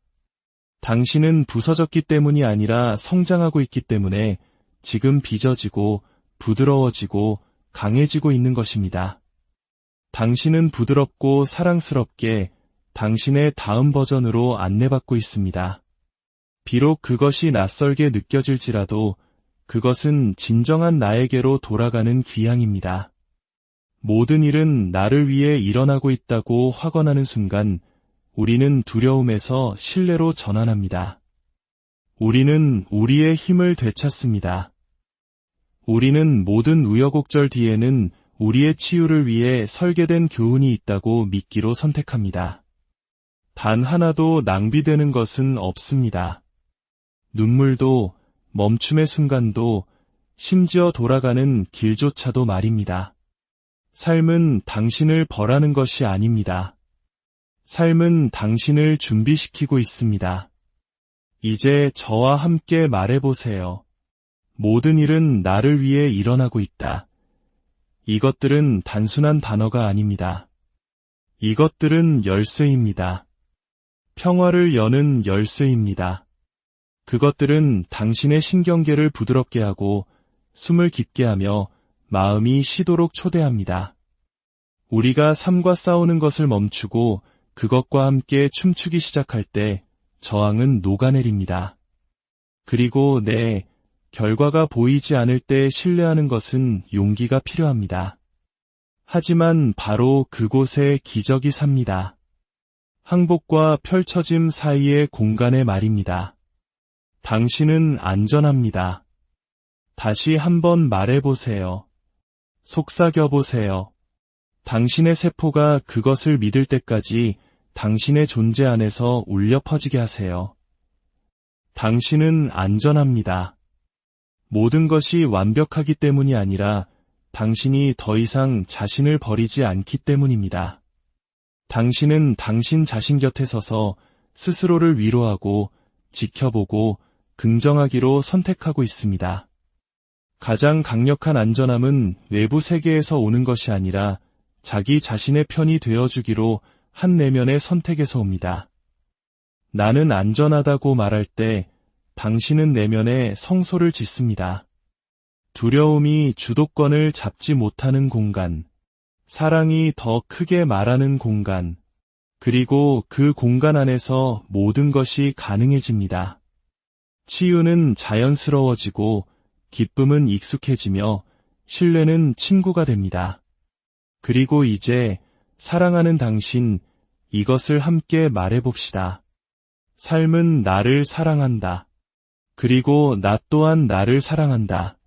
당신은 부서졌기 때문이 아니라 성장하고 있기 때문에 지금 빚어지고 부드러워지고 강해지고 있는 것입니다. 당신은 부드럽고 사랑스럽게 당신의 다음 버전으로 안내받고 있습니다. 비록 그것이 낯설게 느껴질지라도 그것은 진정한 나에게로 돌아가는 귀향입니다. 모든 일은 나를 위해 일어나고 있다고 확언하는 순간 우리는 두려움에서 신뢰로 전환합니다. 우리는 우리의 힘을 되찾습니다. 우리는 모든 우여곡절 뒤에는 우리의 치유를 위해 설계된 교훈이 있다고 믿기로 선택합니다. 단 하나도 낭비되는 것은 없습니다. 눈물도, 멈춤의 순간도, 심지어 돌아가는 길조차도 말입니다. 삶은 당신을 벌하는 것이 아닙니다. 삶은 당신을 준비시키고 있습니다. 이제 저와 함께 말해보세요. 모든 일은 나를 위해 일어나고 있다. 이것들은 단순한 단어가 아닙니다. 이것들은 열쇠입니다. 평화를 여는 열쇠입니다. 그것들은 당신의 신경계를 부드럽게 하고 숨을 깊게 하며 마음이 쉬도록 초대합니다. 우리가 삶과 싸우는 것을 멈추고 그것과 함께 춤추기 시작할 때 저항은 녹아내립니다. 그리고 결과가 보이지 않을 때 신뢰하는 것은 용기가 필요합니다. 하지만 바로 그곳에 기적이 삽니다. 항복과 펼쳐짐 사이의 공간의 말입니다. 당신은 안전합니다. 다시 한번 말해보세요. 속삭여보세요. 당신의 세포가 그것을 믿을 때까지 당신의 존재 안에서 울려 퍼지게 하세요. 당신은 안전합니다. 모든 것이 완벽하기 때문이 아니라 당신이 더 이상 자신을 버리지 않기 때문입니다. 당신은 당신 자신 곁에 서서 스스로를 위로하고 지켜보고 긍정하기로 선택하고 있습니다. 가장 강력한 안전함은 외부 세계에서 오는 것이 아니라 자기 자신의 편이 되어주기로 한 내면의 선택에서 옵니다. 나는 안전하다고 말할 때 당신은 내면에 성소를 짓습니다. 두려움이 주도권을 잡지 못하는 공간, 사랑이 더 크게 말하는 공간, 그리고 그 공간 안에서 모든 것이 가능해집니다. 치유는 자연스러워지고 기쁨은 익숙해지며 신뢰는 친구가 됩니다. 그리고 이제 사랑하는 당신, 이것을 함께 말해봅시다. 삶은 나를 사랑한다. 그리고 나 또한 나를 사랑한다.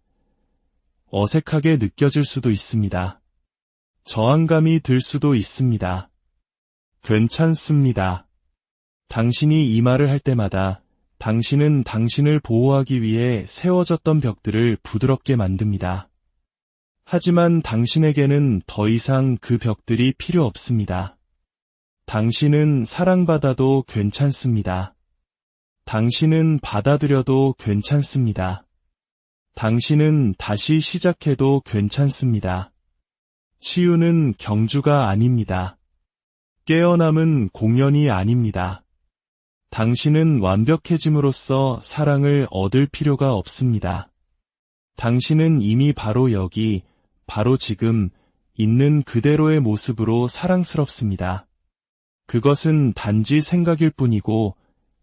어색하게 느껴질 수도 있습니다. 저항감이 들 수도 있습니다. 괜찮습니다. 당신이 이 말을 할 때마다 당신은 당신을 보호하기 위해 세워졌던 벽들을 부드럽게 만듭니다. 하지만 당신에게는 더 이상 그 벽들이 필요 없습니다. 당신은 사랑받아도 괜찮습니다. 당신은 받아들여도 괜찮습니다. 당신은 다시 시작해도 괜찮습니다. 치유는 경주가 아닙니다. 깨어남은 공연이 아닙니다. 당신은 완벽해짐으로써 사랑을 얻을 필요가 없습니다. 당신은 이미 바로 여기, 바로 지금 있는 그대로의 모습으로 사랑스럽습니다. 그것은 단지 생각일 뿐이고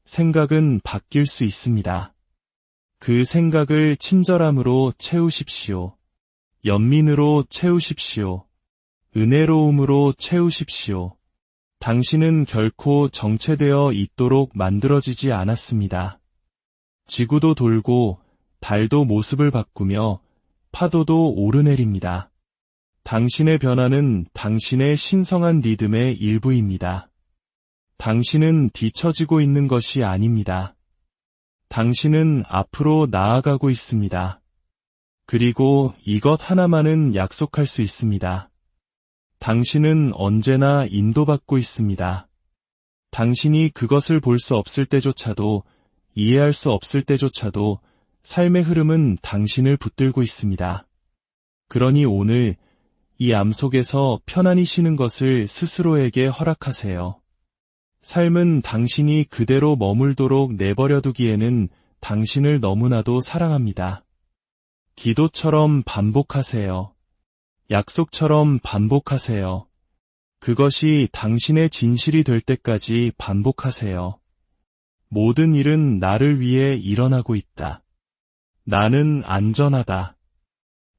생각은 바뀔 수 있습니다. 그 생각을 친절함으로 채우십시오. 연민으로 채우십시오. 은혜로움으로 채우십시오. 당신은 결코 정체되어 있도록 만들어지지 않았습니다. 지구도 돌고 달도 모습을 바꾸며 파도도 오르내립니다. 당신의 변화는 당신의 신성한 리듬의 일부입니다. 당신은 뒤처지고 있는 것이 아닙니다. 당신은 앞으로 나아가고 있습니다. 그리고 이것 하나만은 약속할 수 있습니다. 당신은 언제나 인도받고 있습니다. 당신이 그것을 볼 수 없을 때조차도, 이해할 수 없을 때조차도 삶의 흐름은 당신을 붙들고 있습니다. 그러니 오늘 이 암 속에서 편안히 쉬는 것을 스스로에게 허락하세요. 삶은 당신이 그대로 머물도록 내버려두기에는 당신을 너무나도 사랑합니다. 기도처럼 반복하세요. 약속처럼 반복하세요. 그것이 당신의 진실이 될 때까지 반복하세요. 모든 일은 나를 위해 일어나고 있다. 나는 안전하다.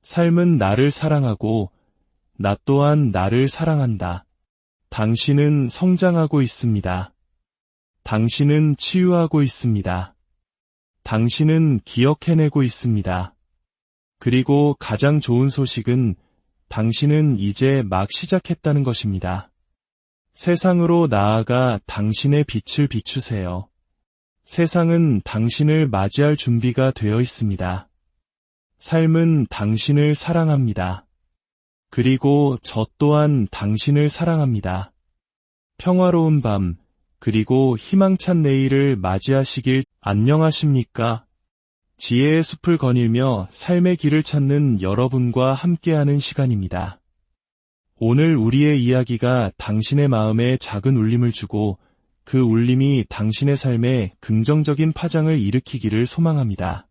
삶은 나를 사랑하고 나 또한 나를 사랑한다. 당신은 성장하고 있습니다. 당신은 치유하고 있습니다. 당신은 기억해내고 있습니다. 그리고 가장 좋은 소식은 당신은 이제 막 시작했다는 것입니다. 세상으로 나아가 당신의 빛을 비추세요. 세상은 당신을 맞이할 준비가 되어 있습니다. 삶은 당신을 사랑합니다. 그리고 저 또한 당신을 사랑합니다. 평화로운 밤, 그리고 희망찬 내일을 맞이하시길. 안녕하십니까? 지혜의 숲을 거닐며 삶의 길을 찾는 여러분과 함께하는 시간입니다. 오늘 우리의 이야기가 당신의 마음에 작은 울림을 주고 그 울림이 당신의 삶에 긍정적인 파장을 일으키기를 소망합니다.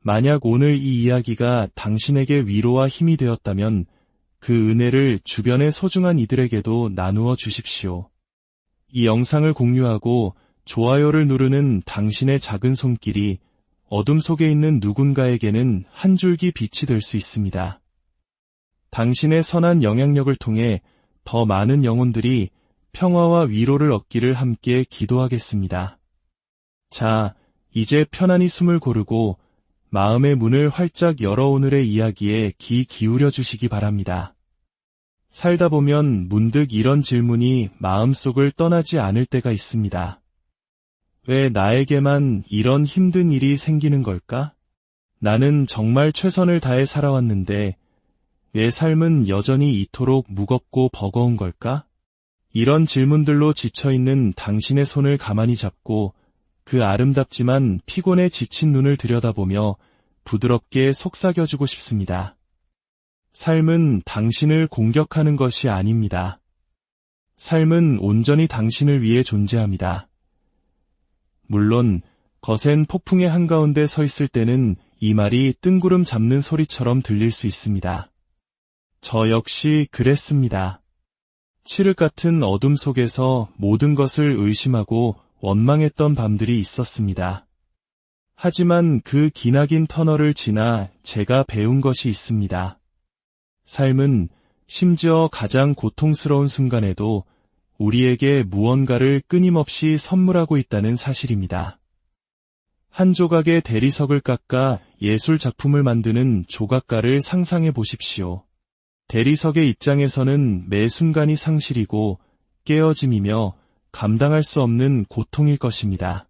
만약 오늘 이 이야기가 당신에게 위로와 힘이 되었다면 그 은혜를 주변의 소중한 이들에게도 나누어 주십시오. 이 영상을 공유하고 좋아요를 누르는 당신의 작은 손길이 어둠 속에 있는 누군가에게는 한 줄기 빛이 될 수 있습니다. 당신의 선한 영향력을 통해 더 많은 영혼들이 평화와 위로를 얻기를 함께 기도하겠습니다. 자, 이제 편안히 숨을 고르고 마음의 문을 활짝 열어 오늘의 이야기에 귀 기울여 주시기 바랍니다. 살다 보면 문득 이런 질문이 마음속을 떠나지 않을 때가 있습니다. 왜 나에게만 이런 힘든 일이 생기는 걸까? 나는 정말 최선을 다해 살아왔는데 왜 삶은 여전히 이토록 무겁고 버거운 걸까? 이런 질문들로 지쳐있는 당신의 손을 가만히 잡고 그 아름답지만 피곤에 지친 눈을 들여다보며 부드럽게 속삭여주고 싶습니다. 삶은 당신을 공격하는 것이 아닙니다. 삶은 온전히 당신을 위해 존재합니다. 물론 거센 폭풍의 한가운데 서 있을 때는 이 말이 뜬구름 잡는 소리처럼 들릴 수 있습니다. 저 역시 그랬습니다. 칠흑 같은 어둠 속에서 모든 것을 의심하고 원망했던 밤들이 있었습니다. 하지만 그 기나긴 터널을 지나 제가 배운 것이 있습니다. 삶은 심지어 가장 고통스러운 순간에도 우리에게 무언가를 끊임없이 선물하고 있다는 사실입니다. 한 조각의 대리석을 깎아 예술 작품을 만드는 조각가를 상상해 보십시오. 대리석의 입장에서는 매 순간이 상실이고 깨어짐이며 감당할 수 없는 고통일 것입니다.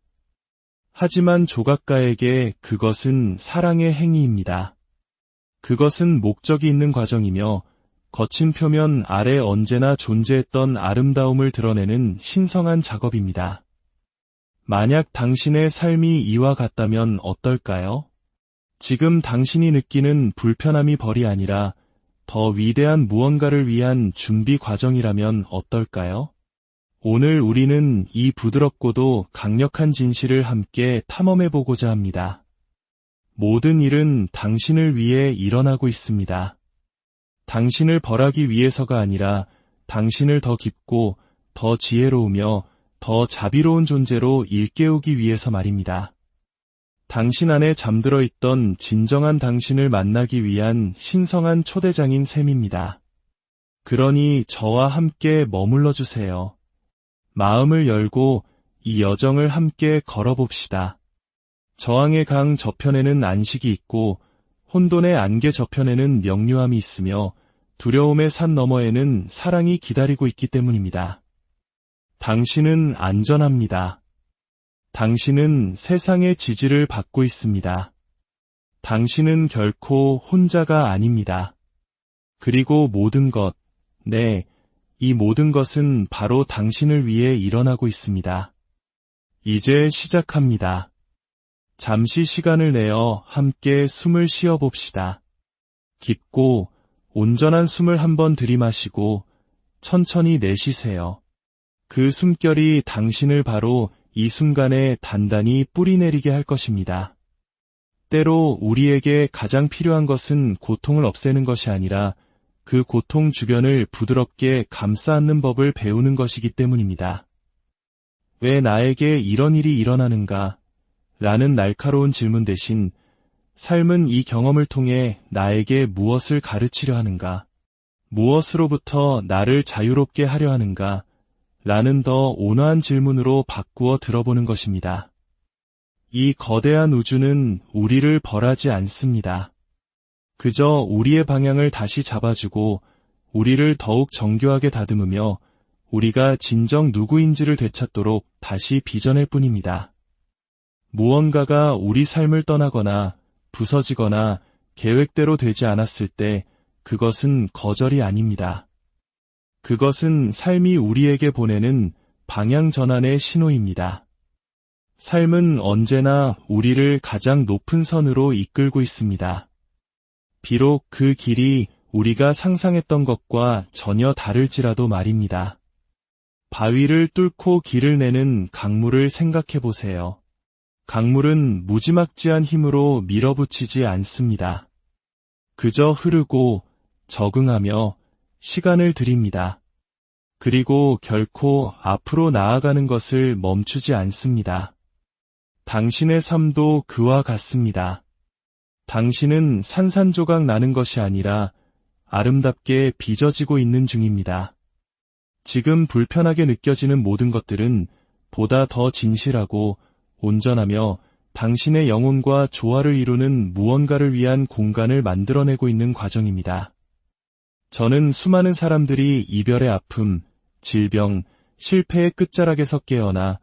하지만 조각가에게 그것은 사랑의 행위입니다. 그것은 목적이 있는 과정이며 거친 표면 아래 언제나 존재했던 아름다움을 드러내는 신성한 작업입니다. 만약 당신의 삶이 이와 같다면 어떨까요? 지금 당신이 느끼는 불편함이 벌이 아니라 더 위대한 무언가를 위한 준비 과정이라면 어떨까요? 오늘 우리는 이 부드럽고도 강력한 진실을 함께 탐험해보고자 합니다. 모든 일은 당신을 위해 일어나고 있습니다. 당신을 벌하기 위해서가 아니라 당신을 더 깊고 더 지혜로우며 더 자비로운 존재로 일깨우기 위해서 말입니다. 당신 안에 잠들어 있던 진정한 당신을 만나기 위한 신성한 초대장인 셈입니다. 그러니 저와 함께 머물러 주세요. 마음을 열고 이 여정을 함께 걸어봅시다. 저항의 강 저편에는 안식이 있고 혼돈의 안개 저편에는 명료함이 있으며 두려움의 산 너머에는 사랑이 기다리고 있기 때문입니다. 당신은 안전합니다. 당신은 세상의 지지를 받고 있습니다. 당신은 결코 혼자가 아닙니다. 그리고 모든 것, 이 모든 것은 바로 당신을 위해 일어나고 있습니다. 이제 시작합니다. 잠시 시간을 내어 함께 숨을 쉬어봅시다. 깊고 온전한 숨을 한번 들이마시고 천천히 내쉬세요. 그 숨결이 당신을 바로 이 순간에 단단히 뿌리내리게 할 것입니다. 때로 우리에게 가장 필요한 것은 고통을 없애는 것이 아니라 그 고통 주변을 부드럽게 감싸 안는 법을 배우는 것이기 때문입니다. 왜 나에게 이런 일이 일어나는가? 라는 날카로운 질문 대신 삶은 이 경험을 통해 나에게 무엇을 가르치려 하는가? 무엇으로부터 나를 자유롭게 하려 하는가? 라는 더 온화한 질문으로 바꾸어 들어보는 것입니다. 이 거대한 우주는 우리를 벌하지 않습니다. 그저 우리의 방향을 다시 잡아주고 우리를 더욱 정교하게 다듬으며 우리가 진정 누구인지를 되찾도록 다시 빚어낼 뿐입니다. 무언가가 우리 삶을 떠나거나 부서지거나 계획대로 되지 않았을 때 그것은 거절이 아닙니다. 그것은 삶이 우리에게 보내는 방향 전환의 신호입니다. 삶은 언제나 우리를 가장 높은 선으로 이끌고 있습니다. 비록 그 길이 우리가 상상했던 것과 전혀 다를지라도 말입니다. 바위를 뚫고 길을 내는 강물을 생각해 보세요. 강물은 무지막지한 힘으로 밀어붙이지 않습니다. 그저 흐르고 적응하며 시간을 들입니다. 그리고 결코 앞으로 나아가는 것을 멈추지 않습니다. 당신의 삶도 그와 같습니다. 당신은 산산조각 나는 것이 아니라 아름답게 빚어지고 있는 중입니다. 지금 불편하게 느껴지는 모든 것들은 보다 더 진실하고 온전하며 당신의 영혼과 조화를 이루는 무언가를 위한 공간을 만들어내고 있는 과정입니다. 저는 수많은 사람들이 이별의 아픔, 질병, 실패의 끝자락에서 깨어나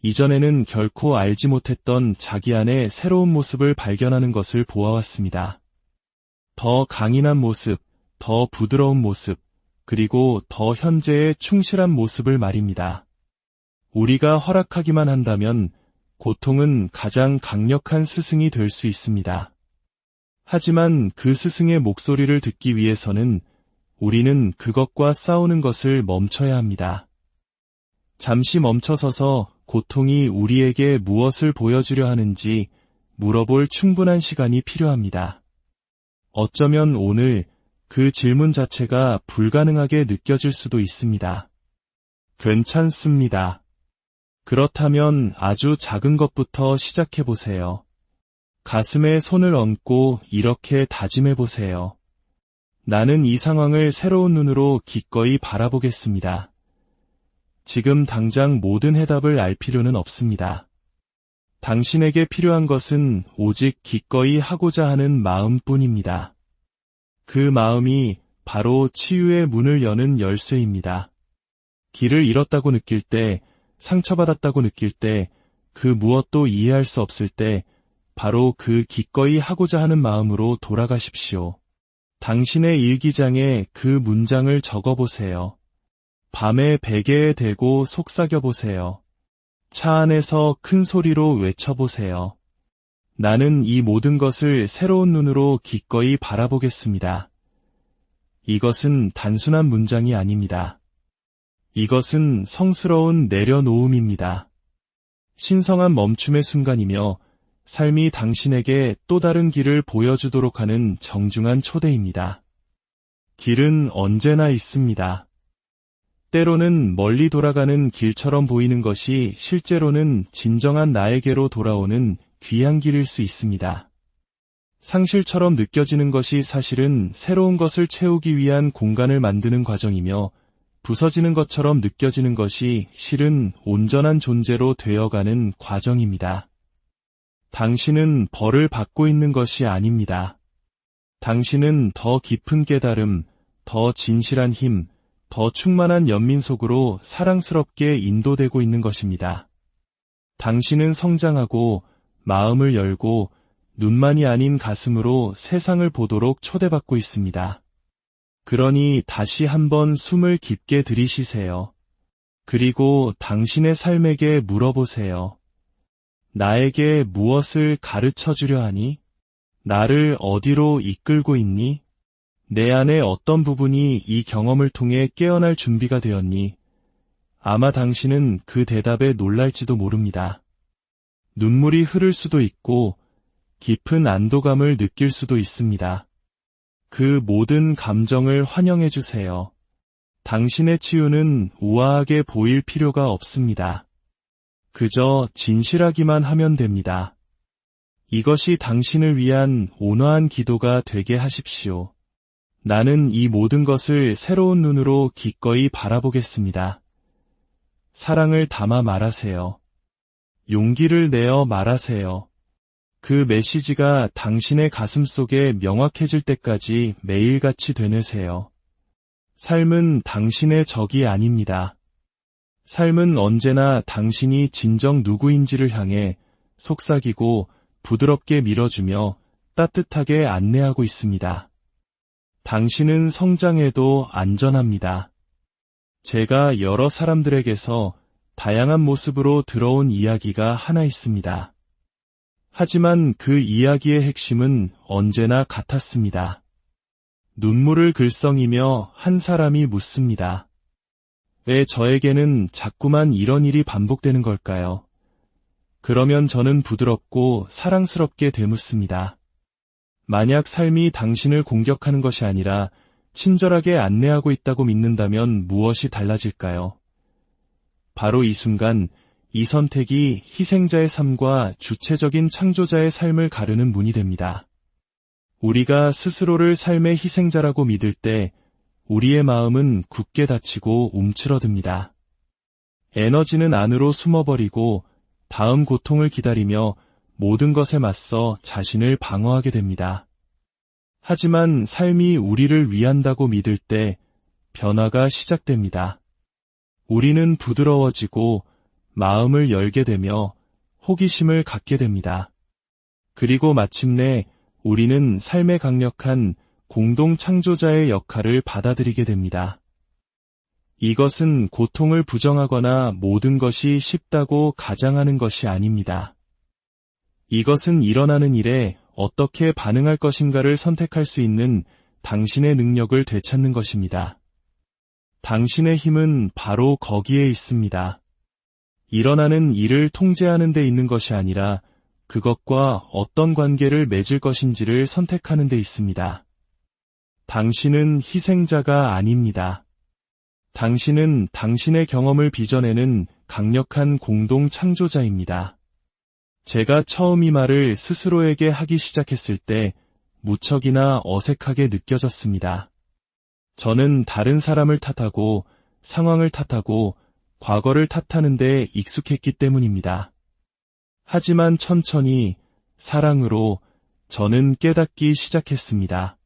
이전에는 결코 알지 못했던 자기 안의 새로운 모습을 발견하는 것을 보아왔습니다. 더 강인한 모습, 더 부드러운 모습, 그리고 더 현재에 충실한 모습을 말입니다. 우리가 허락하기만 한다면 고통은 가장 강력한 스승이 될 수 있습니다. 하지만 그 스승의 목소리를 듣기 위해서는 우리는 그것과 싸우는 것을 멈춰야 합니다. 잠시 멈춰서서 고통이 우리에게 무엇을 보여주려 하는지 물어볼 충분한 시간이 필요합니다. 어쩌면 오늘 그 질문 자체가 불가능하게 느껴질 수도 있습니다. 괜찮습니다. 그렇다면 아주 작은 것부터 시작해보세요. 가슴에 손을 얹고 이렇게 다짐해보세요. 나는 이 상황을 새로운 눈으로 기꺼이 바라보겠습니다. 지금 당장 모든 해답을 알 필요는 없습니다. 당신에게 필요한 것은 오직 기꺼이 하고자 하는 마음뿐입니다. 그 마음이 바로 치유의 문을 여는 열쇠입니다. 길을 잃었다고 느낄 때, 상처받았다고 느낄 때, 그 무엇도 이해할 수 없을 때, 바로 그 기꺼이 하고자 하는 마음으로 돌아가십시오. 당신의 일기장에 그 문장을 적어보세요. 밤에 베개에 대고 속삭여보세요. 차 안에서 큰 소리로 외쳐보세요. 나는 이 모든 것을 새로운 눈으로 기꺼이 바라보겠습니다. 이것은 단순한 문장이 아닙니다. 이것은 성스러운 내려놓음입니다. 신성한 멈춤의 순간이며 삶이 당신에게 또 다른 길을 보여주도록 하는 정중한 초대입니다. 길은 언제나 있습니다. 때로는 멀리 돌아가는 길처럼 보이는 것이 실제로는 진정한 나에게로 돌아오는 귀한 길일 수 있습니다. 상실처럼 느껴지는 것이 사실은 새로운 것을 채우기 위한 공간을 만드는 과정이며 부서지는 것처럼 느껴지는 것이 실은 온전한 존재로 되어가는 과정입니다. 당신은 벌을 받고 있는 것이 아닙니다. 당신은 더 깊은 깨달음, 더 진실한 힘, 더 충만한 연민 속으로 사랑스럽게 인도되고 있는 것입니다. 당신은 성장하고 마음을 열고 눈만이 아닌 가슴으로 세상을 보도록 초대받고 있습니다. 그러니 다시 한번 숨을 깊게 들이쉬세요. 그리고 당신의 삶에게 물어보세요. 나에게 무엇을 가르쳐 주려 하니? 나를 어디로 이끌고 있니? 내 안에 어떤 부분이 이 경험을 통해 깨어날 준비가 되었니? 아마 당신은 그 대답에 놀랄지도 모릅니다. 눈물이 흐를 수도 있고 깊은 안도감을 느낄 수도 있습니다. 그 모든 감정을 환영해 주세요. 당신의 치유는 우아하게 보일 필요가 없습니다. 그저 진실하기만 하면 됩니다. 이것이 당신을 위한 온화한 기도가 되게 하십시오. 나는 이 모든 것을 새로운 눈으로 기꺼이 바라보겠습니다. 사랑을 담아 말하세요. 용기를 내어 말하세요. 그 메시지가 당신의 가슴 속에 명확해질 때까지 매일같이 되뇌세요. 삶은 당신의 적이 아닙니다. 삶은 언제나 당신이 진정 누구인지를 향해 속삭이고 부드럽게 밀어주며 따뜻하게 안내하고 있습니다. 당신은 성장해도 안전합니다. 제가 여러 사람들에게서 다양한 모습으로 들어온 이야기가 하나 있습니다. 하지만 그 이야기의 핵심은 언제나 같았습니다. 눈물을 글썽이며 한 사람이 묻습니다. 왜 저에게는 자꾸만 이런 일이 반복되는 걸까요? 그러면 저는 부드럽고 사랑스럽게 되묻습니다. 만약 삶이 당신을 공격하는 것이 아니라 친절하게 안내하고 있다고 믿는다면 무엇이 달라질까요? 바로 이 순간 이 선택이 희생자의 삶과 주체적인 창조자의 삶을 가르는 문이 됩니다. 우리가 스스로를 삶의 희생자라고 믿을 때 우리의 마음은 굳게 닫히고 움츠러듭니다. 에너지는 안으로 숨어버리고 다음 고통을 기다리며 모든 것에 맞서 자신을 방어하게 됩니다. 하지만 삶이 우리를 위한다고 믿을 때 변화가 시작됩니다. 우리는 부드러워지고 마음을 열게 되며 호기심을 갖게 됩니다. 그리고 마침내 우리는 삶의 강력한 공동 창조자의 역할을 받아들이게 됩니다. 이것은 고통을 부정하거나 모든 것이 쉽다고 가장하는 것이 아닙니다. 이것은 일어나는 일에 어떻게 반응할 것인가를 선택할 수 있는 당신의 능력을 되찾는 것입니다. 당신의 힘은 바로 거기에 있습니다. 일어나는 일을 통제하는 데 있는 것이 아니라 그것과 어떤 관계를 맺을 것인지를 선택하는 데 있습니다. 당신은 희생자가 아닙니다. 당신은 당신의 경험을 빚어내는 강력한 공동 창조자입니다. 제가 처음 이 말을 스스로에게 하기 시작했을 때 무척이나 어색하게 느껴졌습니다. 저는 다른 사람을 탓하고 상황을 탓하고 과거를 탓하는 데 익숙했기 때문입니다. 하지만 천천히 사랑으로 저는 깨닫기 시작했습니다.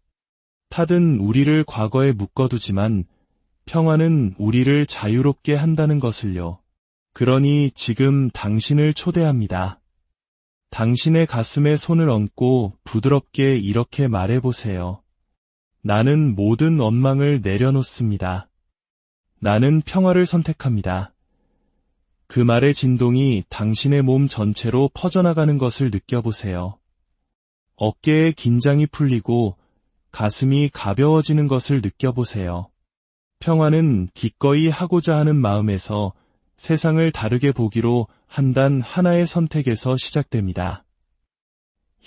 탓은 우리를 과거에 묶어두지만 평화는 우리를 자유롭게 한다는 것을요. 그러니 지금 당신을 초대합니다. 당신의 가슴에 손을 얹고 부드럽게 이렇게 말해보세요. 나는 모든 원망을 내려놓습니다. 나는 평화를 선택합니다. 그 말의 진동이 당신의 몸 전체로 퍼져나가는 것을 느껴보세요. 어깨의 긴장이 풀리고 가슴이 가벼워지는 것을 느껴보세요. 평화는 기꺼이 하고자 하는 마음에서 세상을 다르게 보기로 한단 하나의 선택에서 시작됩니다.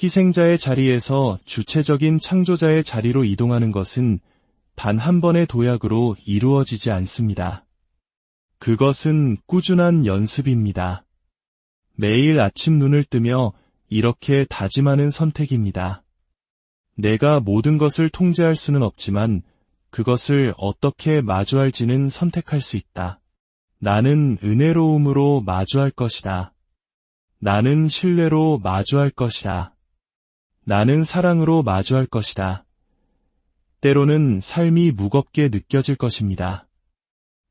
희생자의 자리에서 주체적인 창조자의 자리로 이동하는 것은 단 한 번의 도약으로 이루어지지 않습니다. 그것은 꾸준한 연습입니다. 매일 아침 눈을 뜨며 이렇게 다짐하는 선택입니다. 내가 모든 것을 통제할 수는 없지만 그것을 어떻게 마주할지는 선택할 수 있다. 나는 은혜로움으로 마주할 것이다. 나는 신뢰로 마주할 것이다. 나는 사랑으로 마주할 것이다. 때로는 삶이 무겁게 느껴질 것입니다.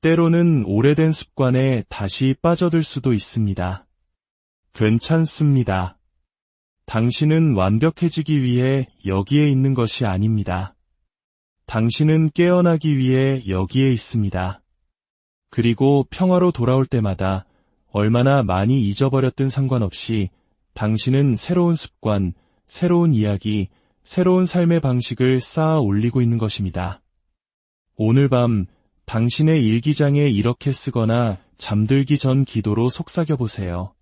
때로는 오래된 습관에 다시 빠져들 수도 있습니다. 괜찮습니다. 당신은 완벽해지기 위해 여기에 있는 것이 아닙니다. 당신은 깨어나기 위해 여기에 있습니다. 그리고 평화로 돌아올 때마다 얼마나 많이 잊어버렸든 상관없이 당신은 새로운 습관, 새로운 이야기, 새로운 삶의 방식을 쌓아 올리고 있는 것입니다. 오늘 밤 당신의 일기장에 이렇게 쓰거나 잠들기 전 기도로 속삭여 보세요.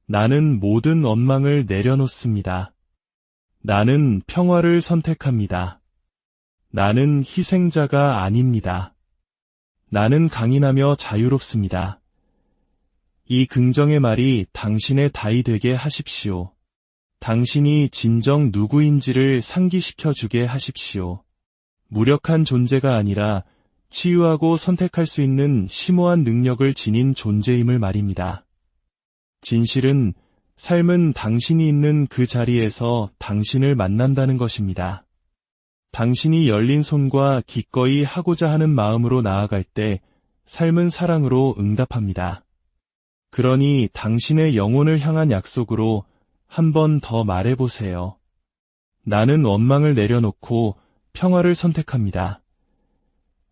나는 모든 원망을 내려놓습니다. 나는 평화를 선택합니다. 나는 희생자가 아닙니다. 나는 강인하며 자유롭습니다. 이 긍정의 말이 당신의 다이 되게 하십시오. 당신이 진정 누구인지를 상기시켜 주게 하십시오. 무력한 존재가 아니라 치유하고 선택할 수 있는 심오한 능력을 지닌 존재임을 말입니다. 진실은 삶은 당신이 있는 그 자리에서 당신을 만난다는 것입니다. 당신이 열린 손과 기꺼이 하고자 하는 마음으로 나아갈 때 삶은 사랑으로 응답합니다. 그러니 당신의 영혼을 향한 약속으로 한 번 더 말해보세요. 나는 원망을 내려놓고 평화를 선택합니다.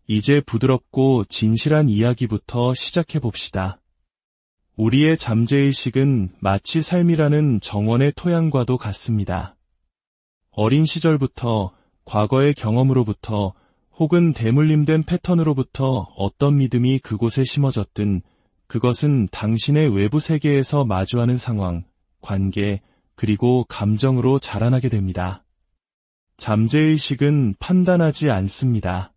이제 부드럽고 진실한 이야기부터 시작해봅시다. 우리의 잠재의식은 마치 삶이라는 정원의 토양과도 같습니다. 어린 시절부터 과거의 경험으로부터 혹은 대물림된 패턴으로부터 어떤 믿음이 그곳에 심어졌든 그것은 당신의 외부 세계에서 마주하는 상황, 관계, 그리고 감정으로 자라나게 됩니다. 잠재의식은 판단하지 않습니다.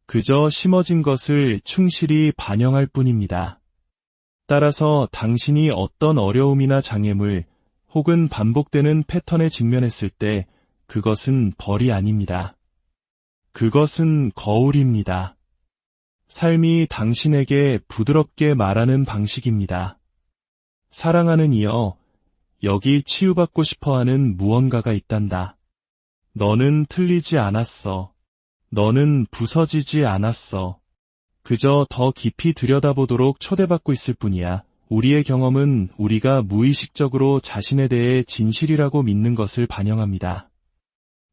그저 심어진 것을 충실히 반영할 뿐입니다. 따라서 당신이 어떤 어려움이나 장애물 혹은 반복되는 패턴에 직면했을 때 그것은 벌이 아닙니다. 그것은 거울입니다. 삶이 당신에게 부드럽게 말하는 방식입니다. 사랑하는 이여, 여기 치유받고 싶어하는 무언가가 있단다. 너는 틀리지 않았어. 너는 부서지지 않았어. 그저 더 깊이 들여다보도록 초대받고 있을 뿐이야. 우리의 경험은 우리가 무의식적으로 자신에 대해 진실이라고 믿는 것을 반영합니다.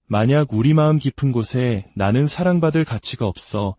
만약 우리 마음 깊은 곳에 나는 사랑받을 가치가 없어,